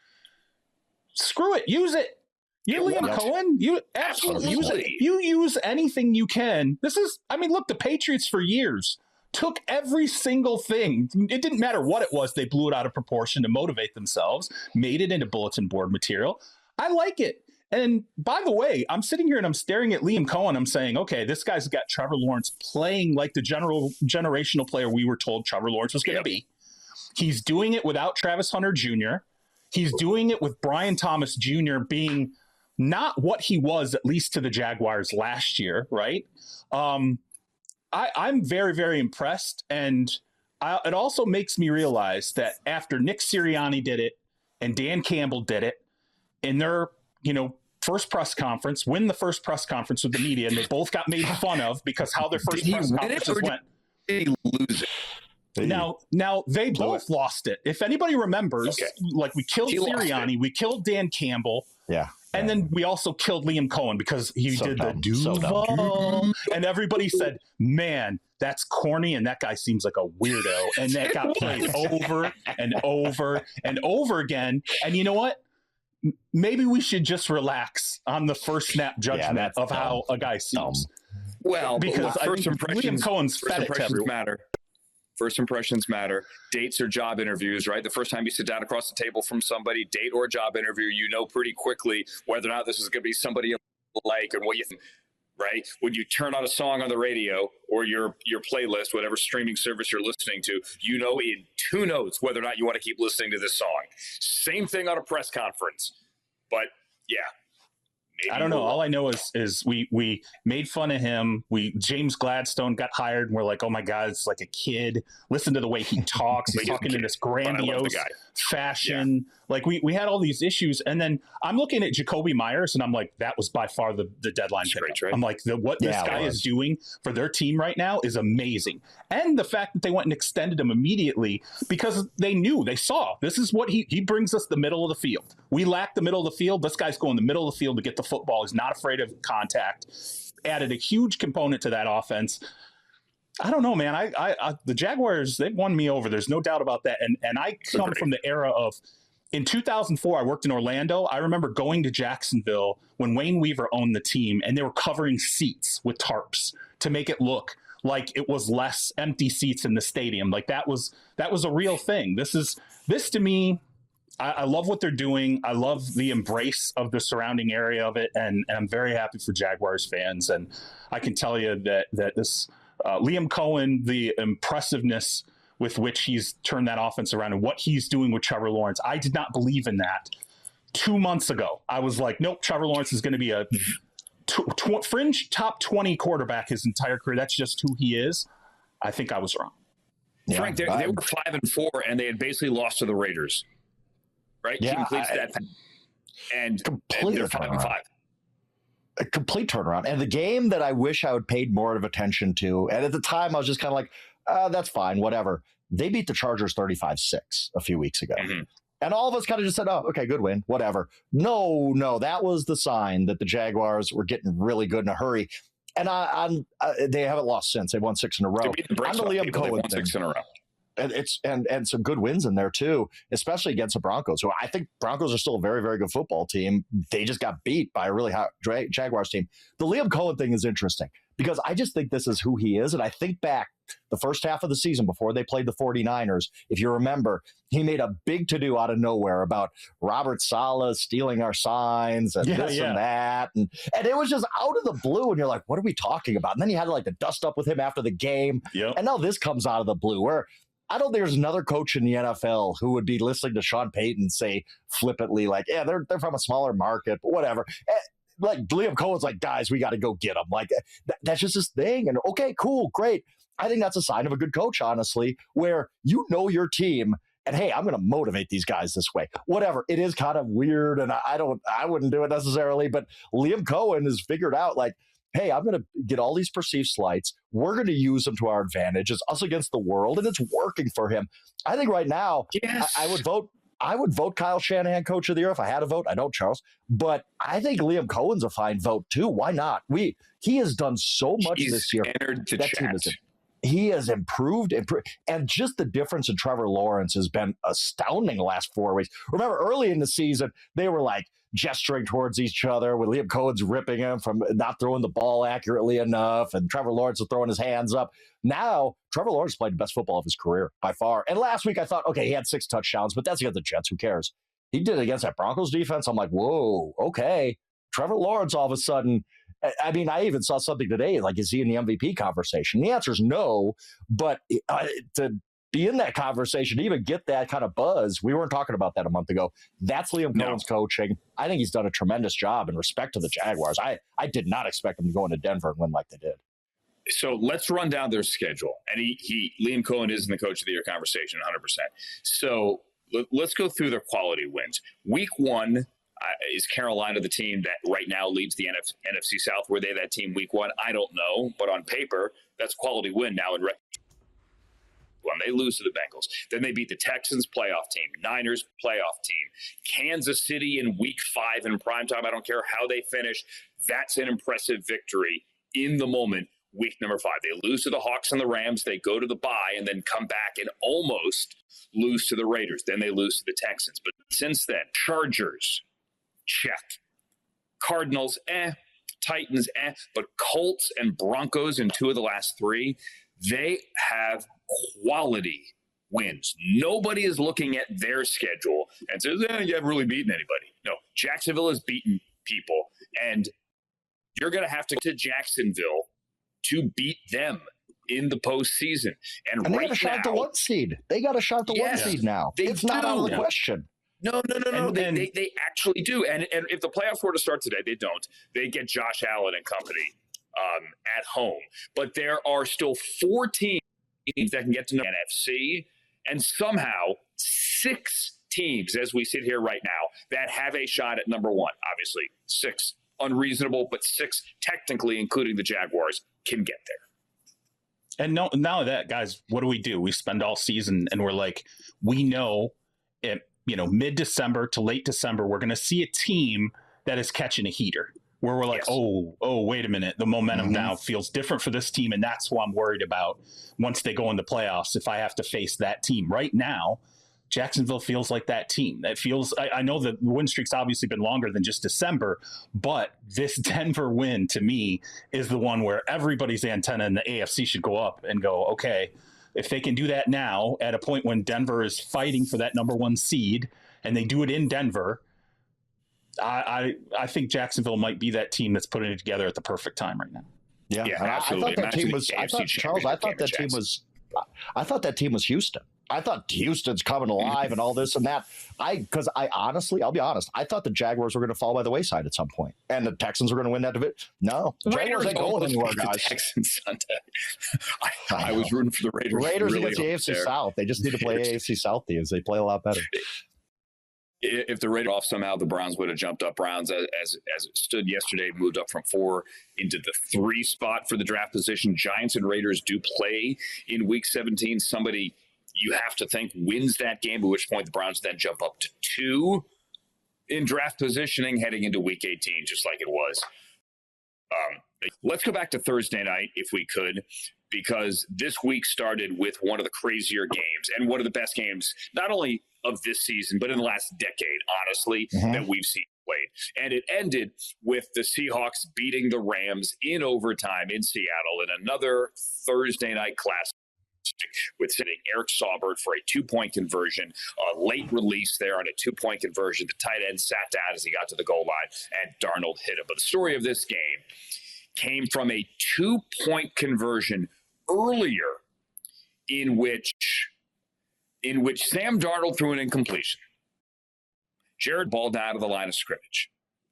screw it, use it. You're Liam Cohen. You absolutely use it. You use anything you can. This is, I mean, look, the Patriots for years took every single thing. It didn't matter what it was. They blew it out of proportion to motivate themselves, made it into bulletin board material. I like it. And by the way, I'm sitting here and I'm staring at Liam Cohen. I'm saying, okay, this guy's got Trevor Lawrence playing like the generational player we were told Trevor Lawrence was going to be. He's doing it without Travis Hunter Jr. He's doing it with Brian Thomas Jr. being not what he was, at least to the Jaguars last year, right? I'm very, very impressed. And it also makes me realize that after Nick Sirianni did it and Dan Campbell did it in their, first press conference, win the first press conference with the media, and they both got made fun of because how their first press conferences went. Did he lose it? Now they both lost it. If anybody remembers, like we killed Sirianni, we killed Dan Campbell. Yeah. And then we also killed Liam Cohen because he did the Duval. And everybody said, man, that's corny. And that guy seems like a weirdo. And that got played over and over and over again. And you know what? Maybe we should just relax on the first snap judgment of how a guy seems. Well, because first impressions, Liam Cohen's fed it to everyone. matter. First impressions matter. Dates or job interviews, right? The first time you sit down across the table from somebody, date or job interview, you know pretty quickly whether or not this is going to be somebody you like and what you think, right? When you turn on a song on the radio or your playlist, whatever streaming service you're listening to, you know in 2 notes whether or not you want to keep listening to this song. Same thing on a press conference. But yeah, I don't know. All I know is we made fun of him. James Gladstone got hired, and we're like, oh my God, it's like a kid. Listen to the way he talks. He's talking in this grandiose fashion. Yeah. Like we had all these issues, and then I'm looking at Jacoby Myers, and I'm like, that was by far the deadline pick. I'm like, what this guy is doing for their team right now is amazing, and the fact that they went and extended him immediately because they saw this is what he brings us the middle of the field. We lack the middle of the field. This guy's going the middle of the field to get the football. He's not afraid of contact. Added a huge component to that offense. I don't know, man. I the Jaguars, they've won me over. There's no doubt about that. And I come from the era of, in 2004, I worked in Orlando. I remember going to Jacksonville when Wayne Weaver owned the team, and they were covering seats with tarps to make it look like it was less empty seats in the stadium. Like that was a real thing. This to me, I love what they're doing. I love the embrace of the surrounding area of it, and I'm very happy for Jaguars fans. And I can tell you that this Liam Cohen, the impressiveness with which he's turned that offense around and what he's doing with Trevor Lawrence, I did not believe in that 2 months ago. I was like, nope, Trevor Lawrence is going to be a fringe top 20 quarterback his entire career. That's just who he is. I think I was wrong. Yeah, Frank, they were 5-4, and they had basically lost to the Raiders. Right? Yeah, he completes that, and they're 5-5. A complete turnaround. And the game that I wish I would paid more of attention to, and at the time I was just kind of like, that's fine, whatever. They beat the Chargers 35-6 a few weeks ago. Mm-hmm. And all of us kind of just said, oh, okay, good win, whatever. No, that was the sign that the Jaguars were getting really good in a hurry. And they haven't lost since. They've won 6 in a row. I'm the Liam Cohen thing. 6 in a row. And some good wins in there too, especially against the Broncos, who I think Broncos are still a very, very good football team. They just got beat by a really hot Jaguars team. The Liam Cohen thing is interesting because I just think this is who he is. And I think back the first half of the season before they played the 49ers, if you remember, he made a big to-do out of nowhere about Robert Saleh stealing our signs and and that. And it was just out of the blue. And you're like, what are we talking about? And then you had to dust up with him after the game. Yep. And now this comes out of the blue where I don't think there's another coach in the NFL who would be listening to Sean Payton say flippantly, like, yeah, they're from a smaller market, but whatever. Like Liam Cohen's like, guys, we got to go get them. Like that's just his thing. And okay, cool, great. I think that's a sign of a good coach, honestly, where you know your team and hey, I'm going to motivate these guys this way. Whatever. It is kind of weird, and I wouldn't do it necessarily, but Liam Cohen has figured out like, hey, I'm going to get all these perceived slights. We're going to use them to our advantage. It's us against the world, and it's working for him. I think right now, yes. I would vote Kyle Shanahan Coach of the Year if I had a vote. I don't, Charles. But I think Liam Cohen's a fine vote, too. Why not? He has done so much this year. He has improved, and just the difference in Trevor Lawrence has been astounding the last 4 weeks. Remember, early in the season, they were like, gesturing towards each other with Liam Cohen's ripping him from not throwing the ball accurately enough, and Trevor Lawrence is throwing his hands up. Now, Trevor Lawrence played the best football of his career by far. And last week I thought, okay, he had 6 touchdowns, but that's against the Jets. Who cares? He did it against that Broncos defense. I'm like, whoa, okay. Trevor Lawrence all of a sudden, I mean, I even saw something today, like, is he in the MVP conversation? The answer is no, but to be in that conversation, to even get that kind of buzz, we weren't talking about that a month ago. That's Liam Cohen's coaching. I think he's done a tremendous job in respect to the Jaguars. I did not expect him to go into Denver and win like they did. So let's run down their schedule. And Liam Cohen is in the Coach of the Year conversation 100%. So let's go through their quality wins. Week 1 is Carolina the team that right now leads the NFC South. Were they that team week 1? I don't know. But on paper, that's quality win now in record. When they lose to the Bengals, then they beat the Texans, playoff team, Niners, playoff team, Kansas City in week 5 in primetime. I don't care how they finish. That's an impressive victory in the moment. Week number 5, they lose to the Hawks and the Rams. They go to the bye and then come back and almost lose to the Raiders. Then they lose to the Texans. But since then, Chargers, check. Cardinals, Titans, But Colts and Broncos in 2 of the last 3, they have quality wins. Nobody is looking at their schedule and says, you haven't really beaten anybody. No, Jacksonville has beaten people, and you're going to have to Jacksonville to beat them in the postseason. And they right got a shot at the 1 seed. They got a shot at the 1 seed now. It's not out of the question. No. They actually do. And if the playoffs were to start today, they don't. They get Josh Allen and company at home. But there are still 4 teams that can get to the NFC, and somehow 6 teams, as we sit here right now, that have a shot at number 1. Obviously, 6 unreasonable, but 6 technically, including the Jaguars, can get there. And now that, guys, what do? We spend all season and we're like, we know it. Mid-December to late December, we're going to see a team that is catching a heater where we're like, yes. oh, wait a minute. The momentum now feels different for this team. And that's what I'm worried about once they go in the playoffs. If I have to face that team right now, Jacksonville feels like that team. That feels, I know the win streak's obviously been longer than just December, but this Denver win to me is the one where everybody's antenna in the AFC should go up and go, okay, if they can do that now at a point when Denver is fighting for that number 1 seed and they do it in Denver, I think Jacksonville might be that team that's putting it together at the perfect time right now. Yeah, absolutely. I thought that team was Houston. I thought Houston's coming alive and all this and that. Because honestly, I'll be honest, I thought the Jaguars were going to fall by the wayside at some point, and the Texans were going to win that division. No, Jaguars ain't going anywhere, guys. Texans Sunday. I was rooting for the Raiders. Raiders really against the AFC South. They just need to play AFC South teams. They play a lot better. If the Raiders off somehow, the Browns would have jumped up. Browns, as it stood yesterday, moved up from 4 into the 3 spot for the draft position. Giants and Raiders do play in Week 17. Somebody you have to think wins that game, at which point the Browns then jump up to 2 in draft positioning heading into Week 18, just like it was. Let's go back to Thursday night, if we could, because this week started with one of the crazier games and one of the best games, not only of this season, but in the last decade, honestly, that we've seen played. And it ended with the Seahawks beating the Rams in overtime in Seattle in another Thursday night classic, with sending Eric Saubert for a 2-point conversion, a late release there on a 2-point conversion. The tight end sat down as he got to the goal line, and Darnold hit him. But the story of this game came from a 2-point conversion earlier in which Sam Darnold threw an incompletion. Jared ball down to the line of scrimmage,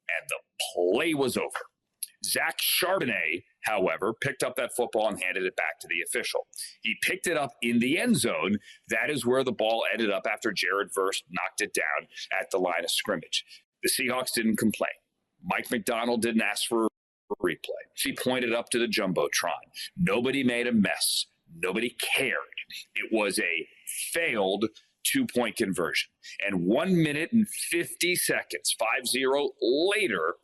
and the play was over. Zach Charbonnet, however, picked up that football and handed it back to the official. He picked it up in the end zone. That is where the ball ended up after Jared Verse knocked it down at the line of scrimmage. The Seahawks didn't complain. Mike McDonald didn't ask for a replay. He pointed up to the Jumbotron. Nobody made a mess. Nobody cared. It was a failed 2-point conversion. And 1 minute and 50 seconds, 5-0 later,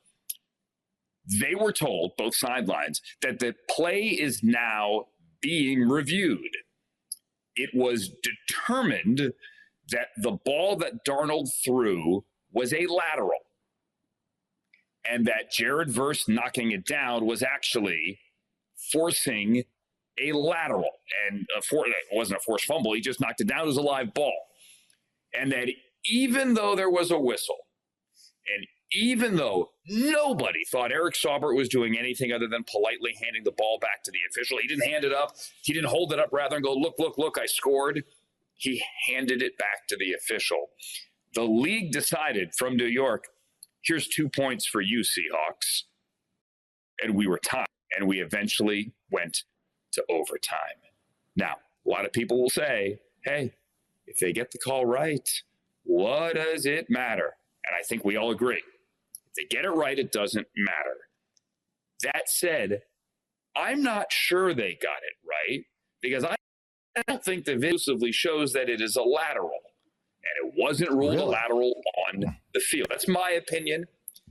they were told, both sidelines, that the play is now being reviewed. It was determined that the ball that Darnold threw was a lateral, and that Jared Verse knocking it down was actually forcing a lateral. And it wasn't a forced fumble. He just knocked it down as a live ball. And that even though there was a whistle, and even though nobody thought Eric Saubert was doing anything other than politely handing the ball back to the official, he didn't hand it up. He didn't hold it up rather and go, look, I scored. He handed it back to the official. The league decided from New York, here's 2 points for you, Seahawks. And we were tied, and we eventually went to overtime. Now, a lot of people will say, hey, if they get the call right, what does it matter? And I think we all agree. If they get it right, it doesn't matter. That said, I'm not sure they got it right, because I don't think the video exclusively shows that it is a lateral, and it wasn't ruled a lateral on the field. That's my opinion.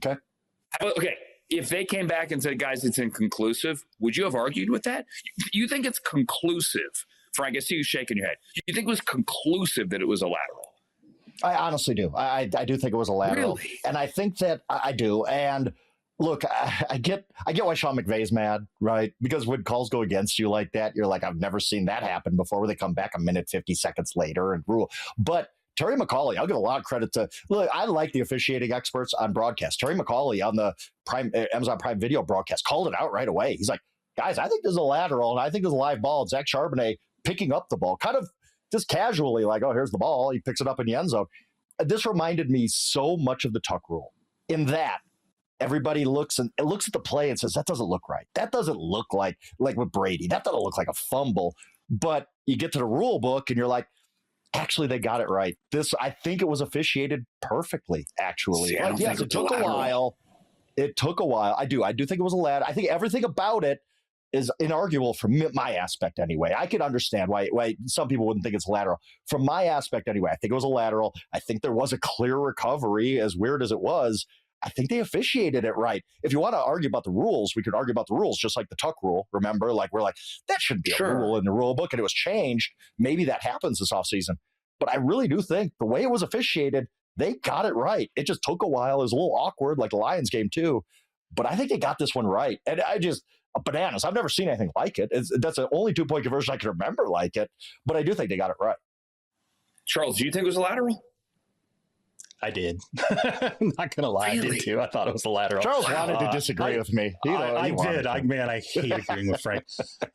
Okay, if they came back and said, guys, it's inconclusive, would you have argued with that? You think it's conclusive? Frank, I see you shaking your head. You think it was conclusive that it was a lateral? I honestly do. I do think it was a lateral. Really? And I think that I do. And look, I get why Sean McVay's mad, right? Because when calls go against you like that, you're like, I've never seen that happen before, where they come back a minute, 50 seconds later and rule. But Terry McAuley, I'll give a lot of credit to. Look, I like the officiating experts on broadcast. Terry McAuley on the Amazon Prime Video broadcast called it out right away. He's like, guys, I think there's a lateral, and I think there's a live ball. And Zach Charbonnet picking up the ball, kind of just casually, like, oh, here's the ball. He picks it up in the end zone. this reminded me so much of the Tuck rule in that everybody looks at the play and says, that doesn't look right. That doesn't look like with Brady. That doesn't look like a fumble. But you get to the rule book and you're like, actually, they got it right. I think it was officiated perfectly, actually. Yes, it took a while. It took a while. I do think it was a ladder. I think everything about it is inarguable from my aspect anyway. I could understand why some people wouldn't think it's lateral. From my aspect anyway, I think it was a lateral. I think there was a clear recovery, as weird as it was. I think they officiated it right. If you want to argue about the rules, we could argue about the rules, just like the Tuck rule. Remember, we're like, that shouldn't be a rule in the rule book, and it was changed. Maybe that happens this offseason. But I really do think the way it was officiated, they got it right. It just took a while. It was a little awkward, like the Lions game too. But I think they got this one right. And bananas. I've never seen anything like it. That's the only 2-point conversion I can remember like it. But I do think they got it right. Charles, do you think it was a lateral? I did. I'm not going to lie. Really? I did too. I thought it was a lateral. Charles wanted to disagree with me. I did. I hate agreeing with Frank.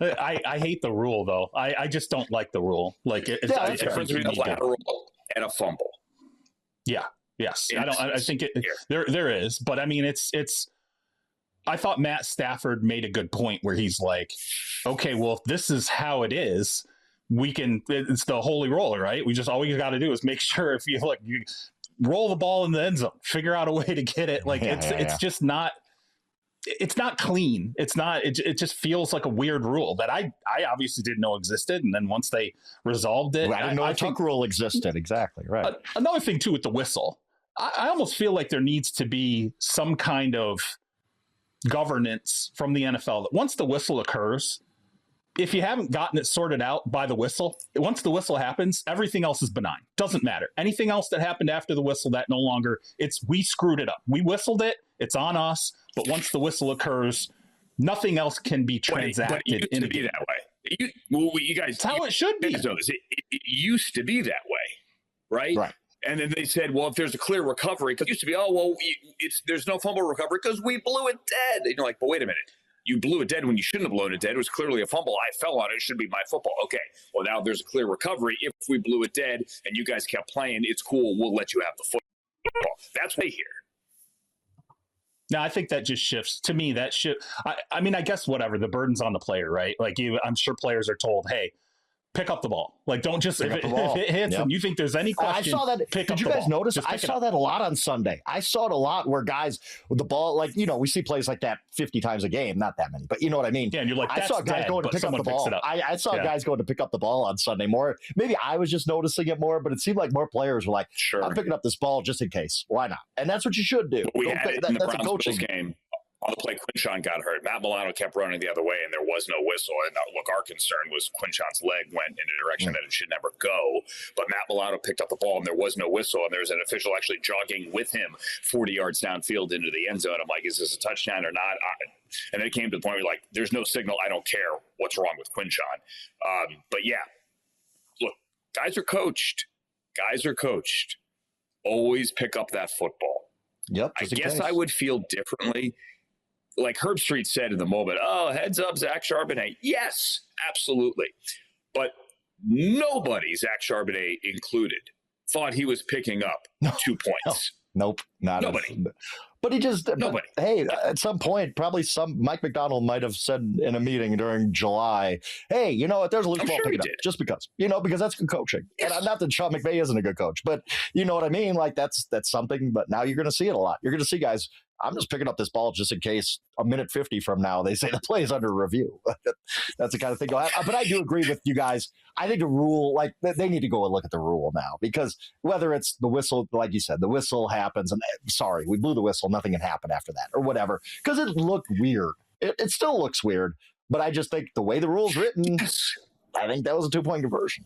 I hate the rule, though. I just don't like the rule. It's a difference between a lateral and a fumble. Yeah. Yes. I think there is. But, I mean, it's. I thought Matt Stafford made a good point where he's like, okay, well, if this is how it is, it's the holy roller, right? All you got to do is make sure if you roll the ball in the end zone, figure out a way to get it. It's just not, it's not clean. It's not, it just feels like a weird rule that I obviously didn't know existed. And then once they resolved it, I didn't know a Tuck rule existed. Exactly. Right. Another thing too, with the whistle, I almost feel like there needs to be some kind of governance from the NFL that once the whistle occurs, if you haven't gotten it sorted out by the whistle, once the whistle happens, everything else is benign. Doesn't matter. Anything else that happened after the whistle, that no longer, we screwed it up. We whistled it. It's on us. But once the whistle occurs, nothing else can be transacted. But it used to be that way. You guys, it's how it should be. It used to be that way, right? Right. And then they said, well, if there's a clear recovery, because it used to be, there's no fumble recovery because we blew it dead. And you're like, but wait a minute. You blew it dead when you shouldn't have blown it dead. It was clearly a fumble. I fell on it. It should be my football. Okay. Well, now there's a clear recovery. If we blew it dead and you guys kept playing, it's cool. We'll let you have the football. That's way here. No, I think that just shifts. To me, that shift. I mean, I guess whatever. The burden's on the player, right? I'm sure players are told, hey, pick up the ball. Don't just if it hits and you think there's any question. I saw that. Did you guys notice? I saw that a lot on Sunday. I saw it a lot where guys with the ball, we see plays like that 50 times a game. Not that many, but you know what I mean. Yeah, and you're like, I saw guys going to pick up the ball. I saw guys going to pick up the ball on Sunday more. Maybe I was just noticing it more, but it seemed like more players were like, "Sure, I'm picking up this ball just in case. Why not?" And that's what you should do. We had it in the Browns game. On the play, Quinshon got hurt. Matt Milano kept running the other way, and there was no whistle. And look, our concern was Quinshon's leg went in a direction that it should never go. But Matt Milano picked up the ball, and there was no whistle. And there was an official actually jogging with him 40 yards downfield into the end zone. I'm like, is this a touchdown or not? And then it came to the point where there's no signal. I don't care what's wrong with Quinshon. But yeah, look, guys are coached. Always pick up that football. Yep. I guess I would feel differently. Like Herb Street said in the moment, heads up, Zach Charbonnet. Yes, absolutely. But nobody, Zach Charbonnet included, thought he was picking up 2 points. Nope. Nobody. But he just, nobody. Hey, at some point, probably Mike McDonald might have said in a meeting during July, hey, you know what, there's a loose ball, pick it up. Just because, because that's good coaching. Yes. And not that Sean McVay isn't a good coach, but you know what I mean? That's something, but now you're going to see it a lot. You're going to see guys, I'm just picking up this ball just in case a minute 50 from now they say the play is under review. That's the kind of thing going on. But I do agree with you guys. I think the rule, they need to go and look at the rule now, because whether it's the whistle, like you said, the whistle happens and sorry, we blew the whistle, nothing can happen after that or whatever, because it looked weird. It still looks weird, but I just think the way the rule's written, I think that was a 2-point conversion.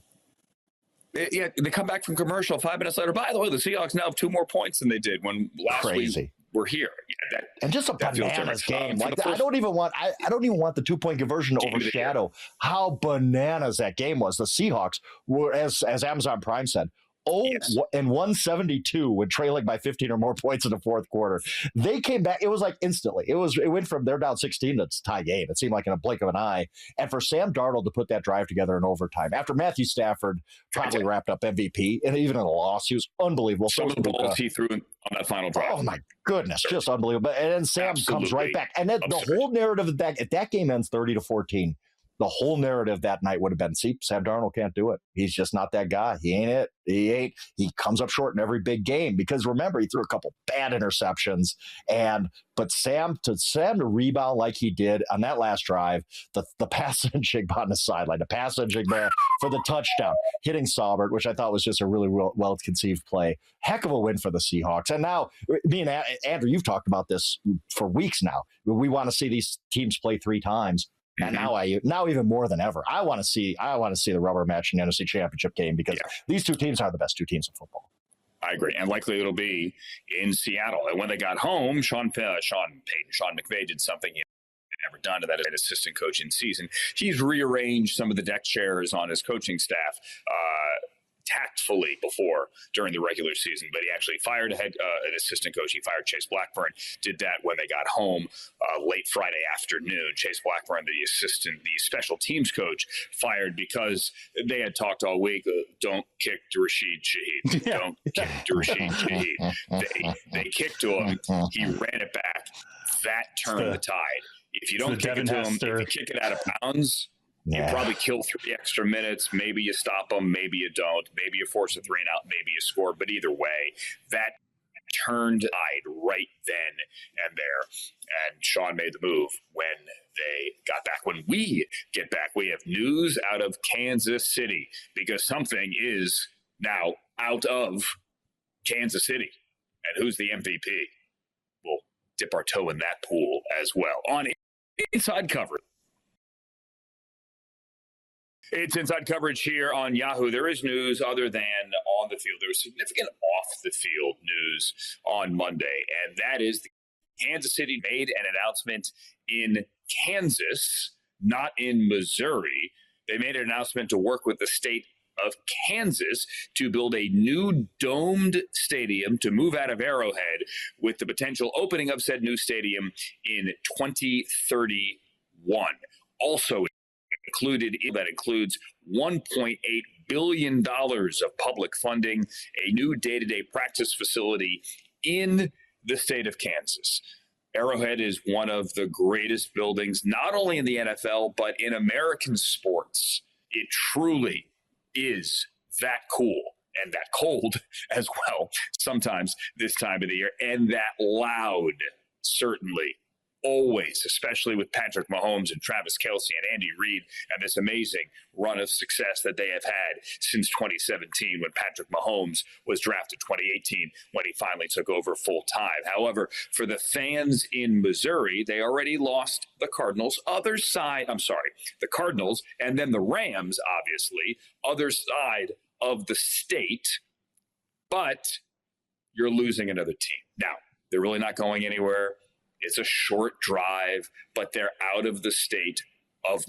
Yeah, they come back from commercial 5 minutes later. By the way, the Seahawks now have 2 more points than they did when last week were here. Yeah, and just a bananas game. I don't even want the 2-point conversion to overshadow how bananas that game was. The Seahawks were, as Amazon Prime said, and 172 when trailing by 15 or more points in the fourth quarter. They came back. It was like instantly. It went from they're down 16 to tie game. It seemed like in a blink of an eye. And for Sam Darnold to put that drive together in overtime after Matthew Stafford probably wrapped up MVP, and even in a loss, he was unbelievable. Some of the balls he threw on that final drive. Oh my goodness, just unbelievable. And then Sam comes right back. And then the whole narrative of that, if that game ends 30-14, the whole narrative that night would have been, see, Sam Darnold can't do it. He's just not that guy. He ain't it. He comes up short in every big game because remember, he threw a couple bad interceptions. But Sam to rebound like he did on that last drive, the passaging on the sideline, the passaging there for the touchdown, hitting Saubert, which I thought was just a really well-conceived play. Heck of a win for the Seahawks. And now, me and Andrew, you've talked about this for weeks now. We want to see these teams play 3 times. And now even more than ever, I want to see the rubber match in the NFC Championship game because these 2 teams are the best 2 teams in football. I agree, and likely it'll be in Seattle. And when they got home, Sean McVay did something he had never done to that assistant coach in season. He's rearranged some of the deck chairs on his coaching staff tactfully before during the regular season, but he actually fired an assistant coach. He fired Chase Blackburn, did that when they got home late Friday afternoon. Chase Blackburn, the special teams coach, fired because they had talked all week, don't kick to Rashid Shaheed. Don't kick to Rashid Shaheed. They kicked to him. He ran it back. That turned the tide. If you don't kick it to him, if you kick it out of bounds, you probably kill 3 extra minutes. Maybe you stop them. Maybe you don't. Maybe you force a 3 and out. Maybe you score. But either way, that turned tide right then and there. And Sean made the move when they got back. When we get back, we have news out of Kansas City because something is now out of Kansas City. And who's the MVP? We'll dip our toe in that pool as well. On Inside Coverage. It's Inside Coverage here on Yahoo. There is news other than on the field. There was significant off-the-field news on Monday, and that is Kansas City made an announcement in Kansas, not in Missouri. They made an announcement to work with the state of Kansas to build a new domed stadium to move out of Arrowhead with the potential opening of said new stadium in 2031. Also includes $1.8 billion of public funding, a new day-to-day practice facility in the state of Kansas. Arrowhead is one of the greatest buildings, not only in the NFL, but in American sports. It truly is that cool and that cold as well, sometimes this time of the year, and that loud, certainly. Always, especially with Patrick Mahomes and Travis Kelce and Andy Reid and this amazing run of success that they have had since 2017 when Patrick Mahomes was drafted, 2018 when he finally took over full time. However, for the fans in Missouri, they already lost the Cardinals. The Cardinals and then the Rams, obviously, other side of the state. But you're losing another team. Now, they're really not going anywhere. It's a short drive, but they're out of the state of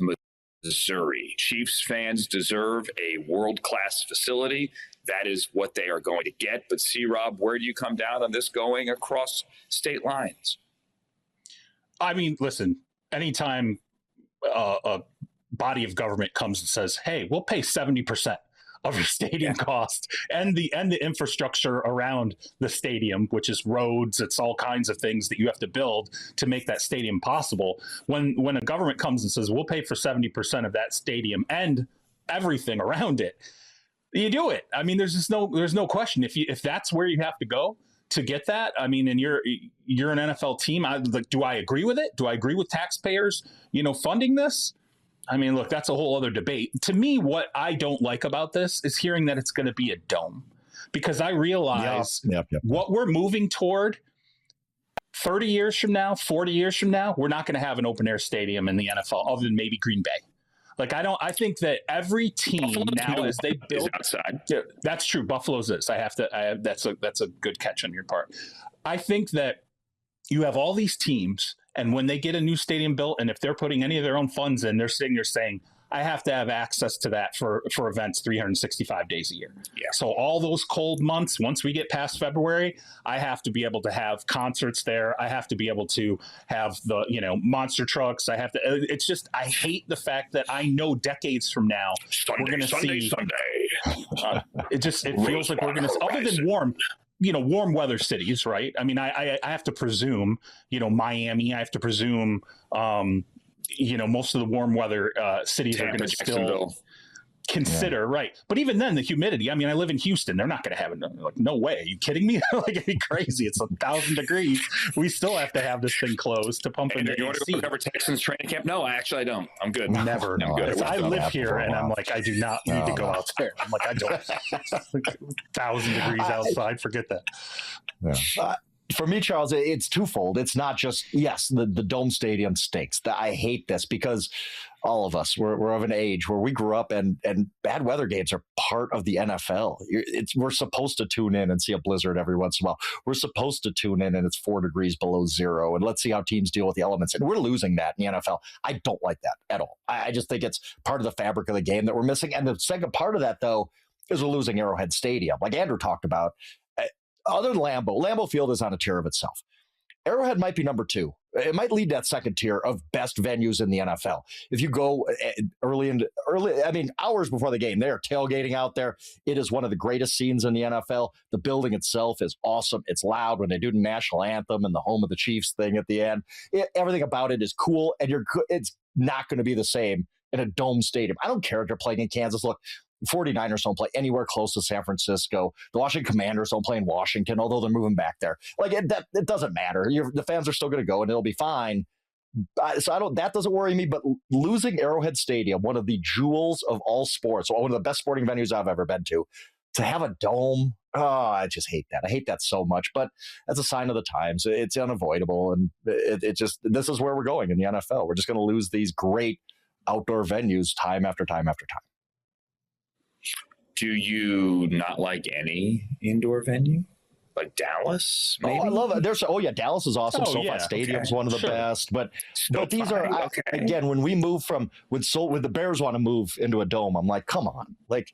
Missouri. Chiefs fans deserve a world-class facility. That is what they are going to get. But C-Rob, where do you come down on this going across state lines? I mean, listen, anytime a body of government comes and says, hey, we'll pay 70% of your stadium cost and the infrastructure around the stadium, which is roads, it's all kinds of things that you have to build to make that stadium possible. When a government comes and says, we'll pay for 70% of that stadium and everything around it, you do it. I mean, there's no question. If that's where you have to go to get that, I mean, and you're an NFL team, do I agree with it? Do I agree with taxpayers, funding this? I mean, look, that's a whole other debate. To me, what I don't like about this is hearing that it's going to be a dome, because I realize what we're moving toward 30 years from now, 40 years from now, we're not going to have an open air stadium in the NFL other than maybe Green Bay. I think that every team now, as they build outside. Yeah, that's true. Buffalo's is. That's a good catch on your part. I think that you have all these teams, and when they get a new stadium built, and if they're putting any of their own funds in, they're sitting there saying, I have to have access to that for events 365 days a year. Yeah. So all those cold months, once we get past February, I have to be able to have concerts there. I have to be able to have the, monster trucks. It's just, I hate the fact that I know decades from now, we're going to see. It feels like we're going to, other than warm weather cities, right? I mean, I have to presume, Miami, I have to presume, most of the warm weather cities Tampa, are going to still consider, right? But even then, the humidity. I mean, I live in Houston. They're not going to have it. Like, no way. Are you kidding me? Like, it'd be crazy. It's 1,000 degrees. We still have to have this thing closed to pump into you want to go cover Texans training camp? No, actually, I don't. I'm good. Never. I'm good. I live here, and I'm like, I do not need to go out there. I'm like, I don't. 1,000 degrees outside. Forget that. Yeah. For me, Charles, it's twofold. It's not just, yes, the Dome Stadium stinks. I hate this because all of us, we're of an age where we grew up and bad weather games are part of the NFL. We're supposed to tune in and see a blizzard every once in a while. We're supposed to tune in and it's 4 degrees below zero. And let's see how teams deal with the elements. And we're losing that in the NFL. I don't like that at all. I just think it's part of the fabric of the game that we're missing. And the second part of that, though, is we're losing Arrowhead Stadium. Like Andrew talked about, other than Lambeau Field is on a tier of itself. Arrowhead might be number 2. It might lead that second tier of best venues in the NFL. If you go early, hours before the game, they're tailgating out there. It is one of the greatest scenes in the NFL. The building itself is awesome. It's loud when they do the national anthem and the home of the Chiefs thing at the end. Everything about it is cool, and it's not going to be the same in a dome stadium. I don't care if they're playing in Kansas. Look, 49ers don't play anywhere close to San Francisco. The Washington Commanders don't play in Washington, although they're moving back there. Like it doesn't matter. The fans are still going to go, and it'll be fine. So that doesn't worry me. But losing Arrowhead Stadium, one of the jewels of all sports, one of the best sporting venues I've ever been to have a dome. Oh, I just hate that. I hate that so much. But that's a sign of the times. It's unavoidable, and this is where we're going in the NFL. We're just going to lose these great outdoor venues time after time after time. Do you not like any indoor venue? Like Dallas, maybe? Oh, I love it. Dallas is awesome. SoFi Stadium's one of the best. But these are, again, when we move from, when the Bears want to move into a dome, I'm like, come on. Like,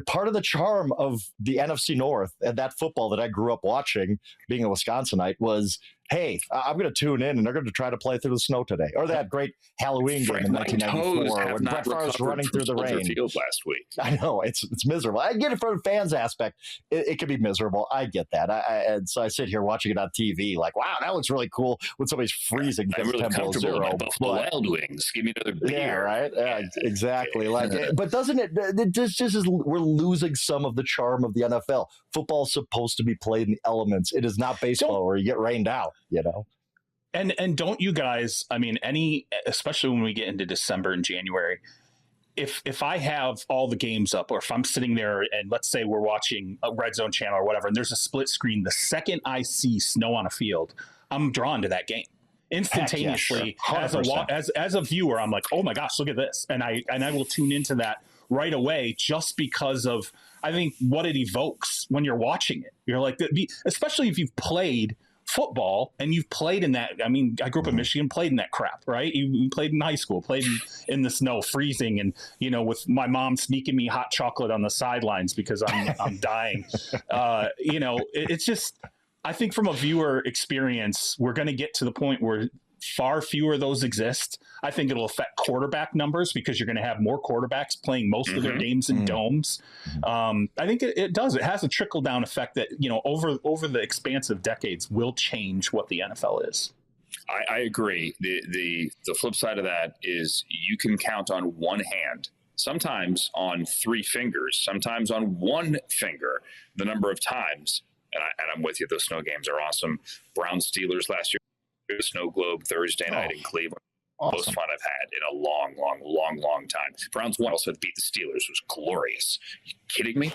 part of the charm of the NFC North and that football that I grew up watching, being a Wisconsinite, was, hey, I'm going to tune in, and they're going to try to play through the snow today. Or that great Halloween game in 1994 when Brett Favre was running through the rain. Field last week. I know, it's miserable. I get it from the fans aspect. It can be miserable. I get that. And so I sit here watching it on TV like, wow, that looks really cool when somebody's freezing. I'm really comfortable with Buffalo Wild Wings. Give me another beer. Yeah, right? Yeah, exactly. But doesn't it just is, we're losing some of the charm of the NFL. Football's supposed to be played in the elements. It is not baseball where you get rained out, And don't you guys, I mean, especially when we get into December and January, if I have all the games up, or if I'm sitting there and let's say we're watching a Red Zone channel or whatever, and there's a split screen, the second I see snow on a field, I'm drawn to that game instantaneously. Yeah, sure. As a viewer. I'm like, oh my gosh, look at this. And I will tune into that right away just because of, I think, what it evokes when you're watching it. You're like, especially if you've played football and you've played in that. I mean, I grew up in Michigan, played in that crap, right? You played in high school, played in the snow, freezing, and with my mom sneaking me hot chocolate on the sidelines because I'm dying. It's just, I think from a viewer experience, we're going to get to the point where far fewer of those exist. I think it'll affect quarterback numbers because you're going to have more quarterbacks playing most of their games in domes. I think it does. It has a trickle down effect that, over the expanse of decades will change what the NFL is. I agree. The flip side of that is you can count on one hand, sometimes on 3 fingers, sometimes on 1 finger, the number of times. And I'm with you. Those snow games are awesome. Browns Steelers last year. Snow Globe Thursday night in Cleveland. Awesome. Most fun I've had in a long time. Browns won, also beat the Steelers. It was glorious. You kidding me?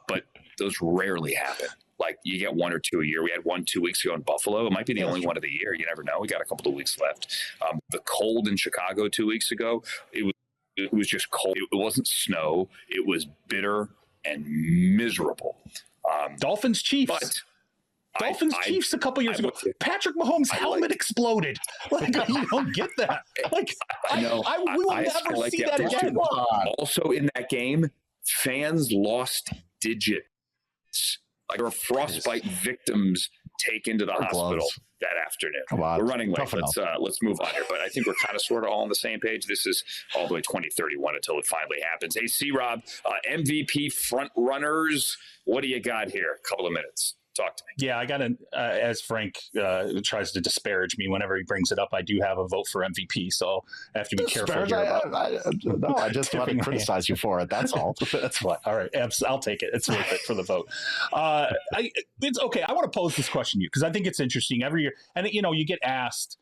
But those rarely happen. Like, you get 1 or 2 a year. We had 1 2 weeks ago in Buffalo. It might be the only one of the year. You never know. We got a couple of weeks left. The cold in Chicago 2 weeks ago, it was just cold. It wasn't snow. It was bitter and miserable. Dolphins Chiefs. Dolphins Chiefs a couple years ago. Patrick Mahomes' helmet exploded. Like, you don't get that. Like, we will never see that again. Also in that game, fans lost digits. Like, there were frostbite victims taken to the hospital that afternoon. We're running late. Let's move on here. But I think we're kind of sort of all on the same page. This is all the way 2031 until it finally happens. Hey, C-Rob, MVP front runners. What do you got here? A couple of minutes. Talk to me. Yeah, I got as Frank tries to disparage me whenever he brings it up, I do have a vote for MVP, so I have to be careful here. No, I just want to criticize you for it. That's all. That's what. All right, I'll take it. It's worth it for the vote. It's okay. I want to pose this question to you because I think it's interesting every year. And, you get asked,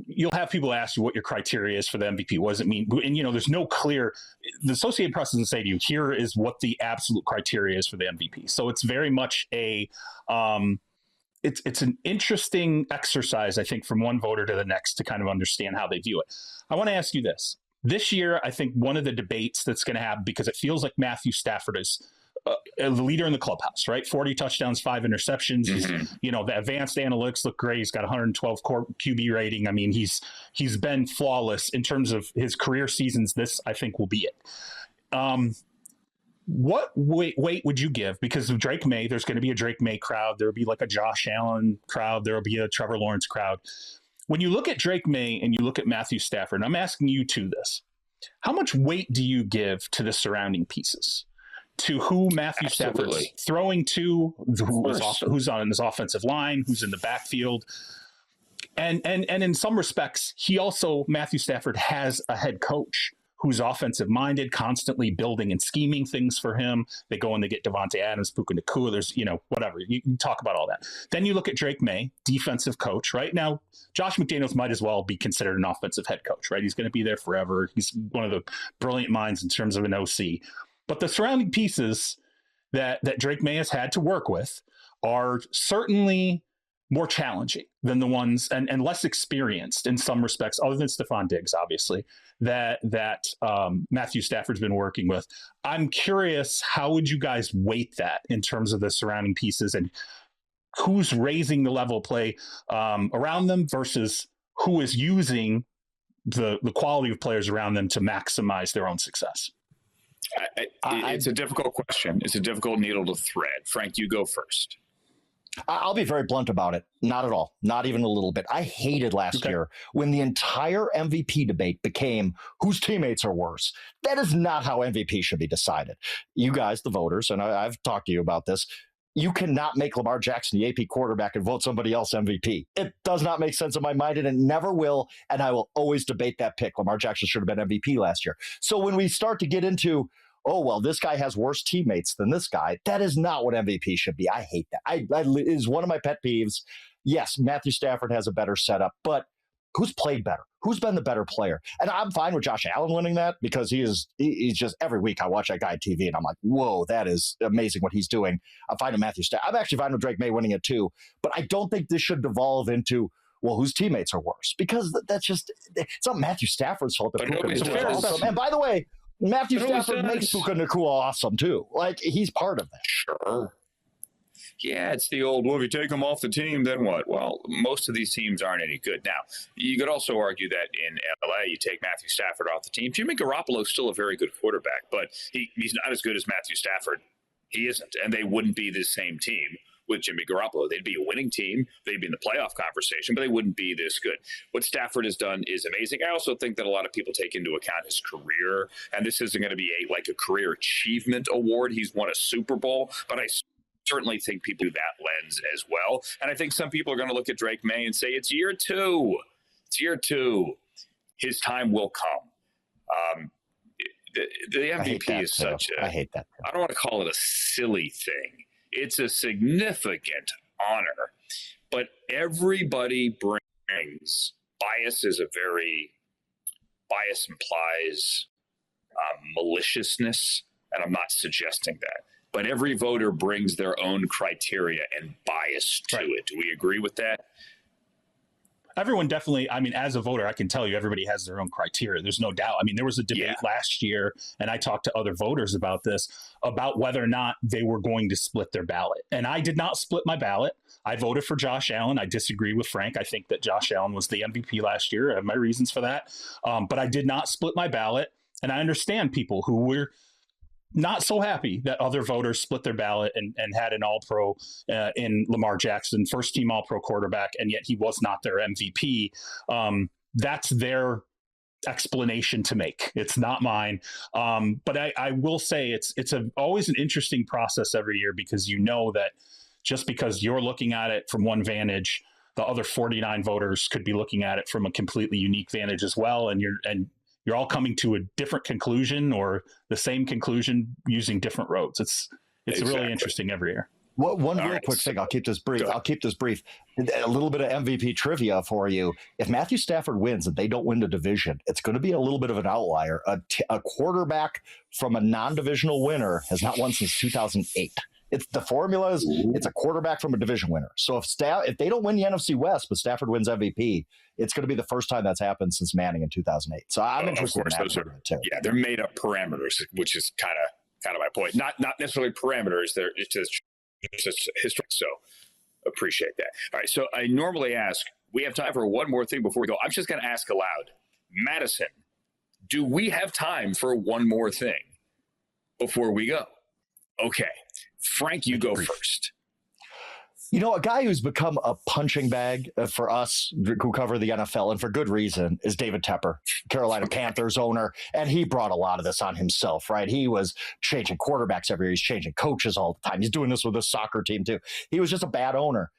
you'll have people ask you what your criteria is for the MVP. What does it mean? And, there's no clear, the Associated Press doesn't say to you, here is what the absolute criteria is for the MVP. So it's very much it's an interesting exercise, I think, from one voter to the next to kind of understand how they view it. I want to ask you this. This year, I think one of the debates that's going to happen, because it feels like Matthew Stafford is the leader in the clubhouse, right? 40 touchdowns, 5 interceptions. Mm-hmm. The advanced analytics look great. He's got 112 QB rating. I mean, he's been flawless in terms of his career seasons. This, I think, will be it. What weight would you give? Because of Drake May, there's going to be a Drake May crowd. There'll be like a Josh Allen crowd. There'll be a Trevor Lawrence crowd. When you look at Drake May and you look at Matthew Stafford, and I'm asking you two this, how much weight do you give to the surrounding pieces? To who Matthew Stafford's throwing to, who's on his offensive line, who's in the backfield. And in some respects, Matthew Stafford has a head coach who's offensive minded, constantly building and scheming things for him. They go and they get Devontae Adams, Puka Nacua, there's, whatever. You can talk about all that. Then you look at Drake May, defensive coach. Right now, Josh McDaniels might as well be considered an offensive head coach, right? He's going to be there forever. He's one of the brilliant minds in terms of an OC. But the surrounding pieces that Drake May has had to work with are certainly more challenging than the ones and less experienced in some respects, other than Stephon Diggs, obviously, that Matthew Stafford's been working with. I'm curious, how would you guys weight that in terms of the surrounding pieces and who's raising the level of play around them versus who is using the quality of players around them to maximize their own success? It's a difficult question. It's a difficult needle to thread. Frank, you go first. I'll be very blunt about it. Not at all. Not even a little bit. I hated last year when the entire MVP debate became whose teammates are worse. That is not how MVP should be decided. You guys, the voters, and I've talked to you about this, you cannot make Lamar Jackson the AP quarterback and vote somebody else MVP. It does not make sense in my mind, and it never will, and I will always debate that pick. Lamar Jackson should have been MVP last year. So when we start to get into, oh, well, this guy has worse teammates than this guy, that is not what MVP should be. I hate that. It is one of my pet peeves. Yes, Matthew Stafford has a better setup, but who's played better? Who's been the better player? And I'm fine with Josh Allen winning that because he's just, every week I watch that guy on TV and I'm like, whoa, that is amazing what he's doing. I'm fine with Matthew Stafford. I'm actually fine with Drake May winning it too, but I don't think this should devolve into, well, whose teammates are worse? Because that's just, it's not Matthew Stafford's fault that Puka Nacua is awesome. And by the way, Matthew Stafford makes Puka Nacua awesome too. Like, he's part of that. Sure. Yeah, it's the old, well, if you take him off the team, then what? Well, most of these teams aren't any good. Now, you could also argue that in LA, you take Matthew Stafford off the team. Jimmy Garoppolo's still a very good quarterback, but he's not as good as Matthew Stafford. He isn't, and they wouldn't be the same team with Jimmy Garoppolo. They'd be a winning team. They'd be in the playoff conversation, but they wouldn't be this good. What Stafford has done is amazing. I also think that a lot of people take into account his career, and this isn't going to be a career achievement award. He's won a Super Bowl, but I certainly think people do that lens as well. And I think some people are going to look at Drake May and say, it's year two. It's year two. His time will come. The MVP is such a, I hate that. I don't want to call it a silly thing. It's a significant honor, but everybody brings bias. Bias implies maliciousness, and I'm not suggesting that. But every voter brings their own criteria and bias to it. Do we agree with that? everyone definitely, I mean, as a voter, I can tell you everybody has their own criteria. There's no doubt. I mean, there was a debate last year, and I talked to other voters about this, about whether or not they were going to split their ballot. And I did not split my ballot. I voted for Josh Allen. I disagree with Frank. I think that Josh Allen was the MVP last year. I have my reasons for that. But I did not split my ballot. And I understand people who were not so happy that other voters split their ballot and had an all-pro in Lamar Jackson, first-team all-pro quarterback, and yet he was not their MVP. That's their explanation to make. It's not mine. But I will say it's always an interesting process every year, because you know that just because you're looking at it from one vantage, the other 49 voters could be looking at it from a completely unique vantage as well, and you're all coming to a different conclusion or the same conclusion using different roads. It's really interesting every year. One real quick thing. I'll keep this brief. A little bit of MVP trivia for you. If Matthew Stafford wins and they don't win the division, it's going to be a little bit of an outlier. A quarterback from a non-divisional winner has not won since 2008. The formula is it's a quarterback from a division winner. So if they don't win the NFC West, but Stafford wins MVP, it's going to be the first time that's happened since Manning in 2008. So I'm interested in that too. Yeah, they're made up parameters, which is kind of my point. Not necessarily parameters. It's just history. So appreciate that. All right. So I normally ask. We have time for one more thing before we go. I'm just going to ask aloud, Madison. Do we have time for one more thing before we go? Okay. Frank, you go first. You know, a guy who's become a punching bag for us who cover the NFL, and for good reason, is David Tepper, Carolina Panthers owner. And he brought a lot of this on himself, right? He was changing quarterbacks every year. He's changing coaches all the time. He's doing this with his soccer team, too. He was just a bad owner.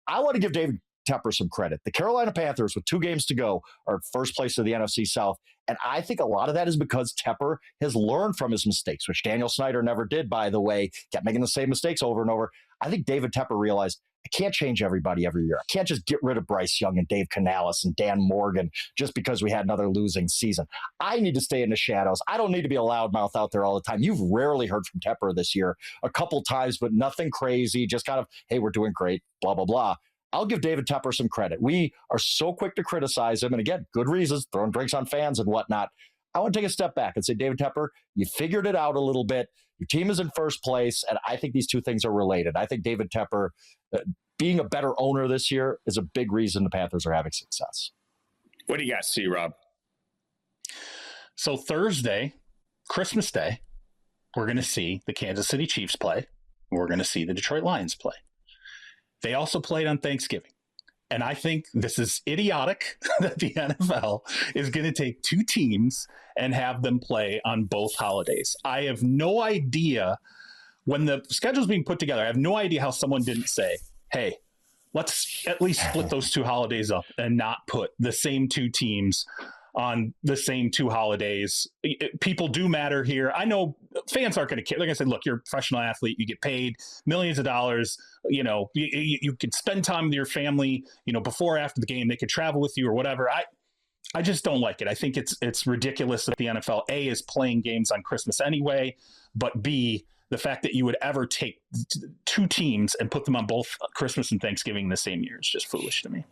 I want to give David Tepper some credit. The Carolina Panthers, with 2 games to go, are first place of the NFC South. And I think a lot of that is because Tepper has learned from his mistakes, which Daniel Snyder never did, by the way, kept making the same mistakes over and over. I think David Tepper realized, I can't change everybody every year. I can't just get rid of Bryce Young and Dave Canales and Dan Morgan just because we had another losing season. I need to stay in the shadows. I don't need to be a loudmouth out there all the time. You've rarely heard from Tepper this year, a couple times, but nothing crazy, just kind of, hey, we're doing great, blah, blah, blah. I'll give David Tepper some credit. We are so quick to criticize him. And again, good reasons, throwing drinks on fans and whatnot. I want to take a step back and say, David Tepper, you figured it out a little bit. Your team is in first place. And I think these two things are related. I think David Tepper being a better owner this year is a big reason the Panthers are having success. What do you got, C-Rob? So Thursday, Christmas Day, we're going to see the Kansas City Chiefs play. We're going to see the Detroit Lions play. They also played on Thanksgiving. And I think this is idiotic that the NFL is going to take 2 teams and have them play on both holidays. I have no idea, when the schedule's being put together, I have no idea how someone didn't say, hey, let's at least split those 2 holidays up and not put the same 2 teams on the same 2 holidays. People do matter here. I know fans aren't going to care. Like I said, look, you're a professional athlete. You get paid millions of dollars. You know, you could spend time with your family, you know, before or after the game. They could travel with you or whatever. I just don't like it. I think it's ridiculous that the NFL, A, is playing games on Christmas anyway, but B, the fact that you would ever take 2 teams and put them on both Christmas and Thanksgiving the same year is just foolish to me.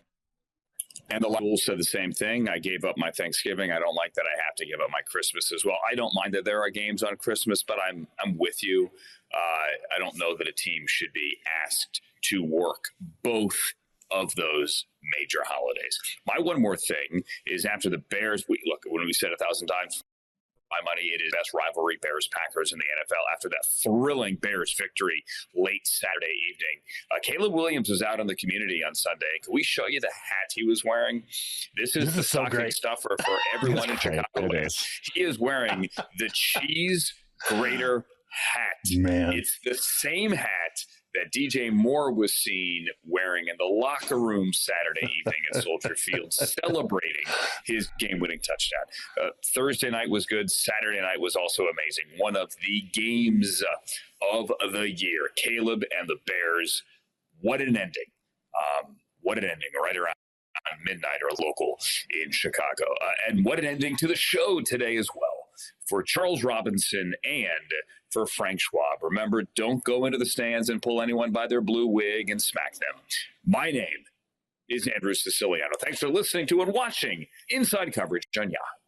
And the rules said the same thing. I gave up my Thanksgiving. I don't like that I have to give up my Christmas as well. I don't mind that there are games on Christmas, but I'm with you. I don't know that a team should be asked to work both of those major holidays. My one more thing is after the Bears, when we said 1,000 times, my money, it is the best rivalry, Bears-Packers in the NFL. After that thrilling Bears victory late Saturday evening, Caleb Williams was out in the community on Sunday. Can we show you the hat he was wearing? This is the stocking stuffer for everyone in Chicago. He is wearing the cheese grater hat. Man. It's the same hat that DJ Moore was seen wearing in the locker room Saturday evening at Soldier Field, celebrating his game-winning touchdown. Thursday night was good. Saturday night was also amazing. One of the games of the year. Caleb and the Bears. What an ending. What an ending right around midnight or local in Chicago. And what an ending to the show today as well. For Charles Robinson and for Frank Schwab. Remember, don't go into the stands and pull anyone by their blue wig and smack them. My name is Andrew Siciliano. Thanks for listening to and watching Inside Coverage on Yahoo.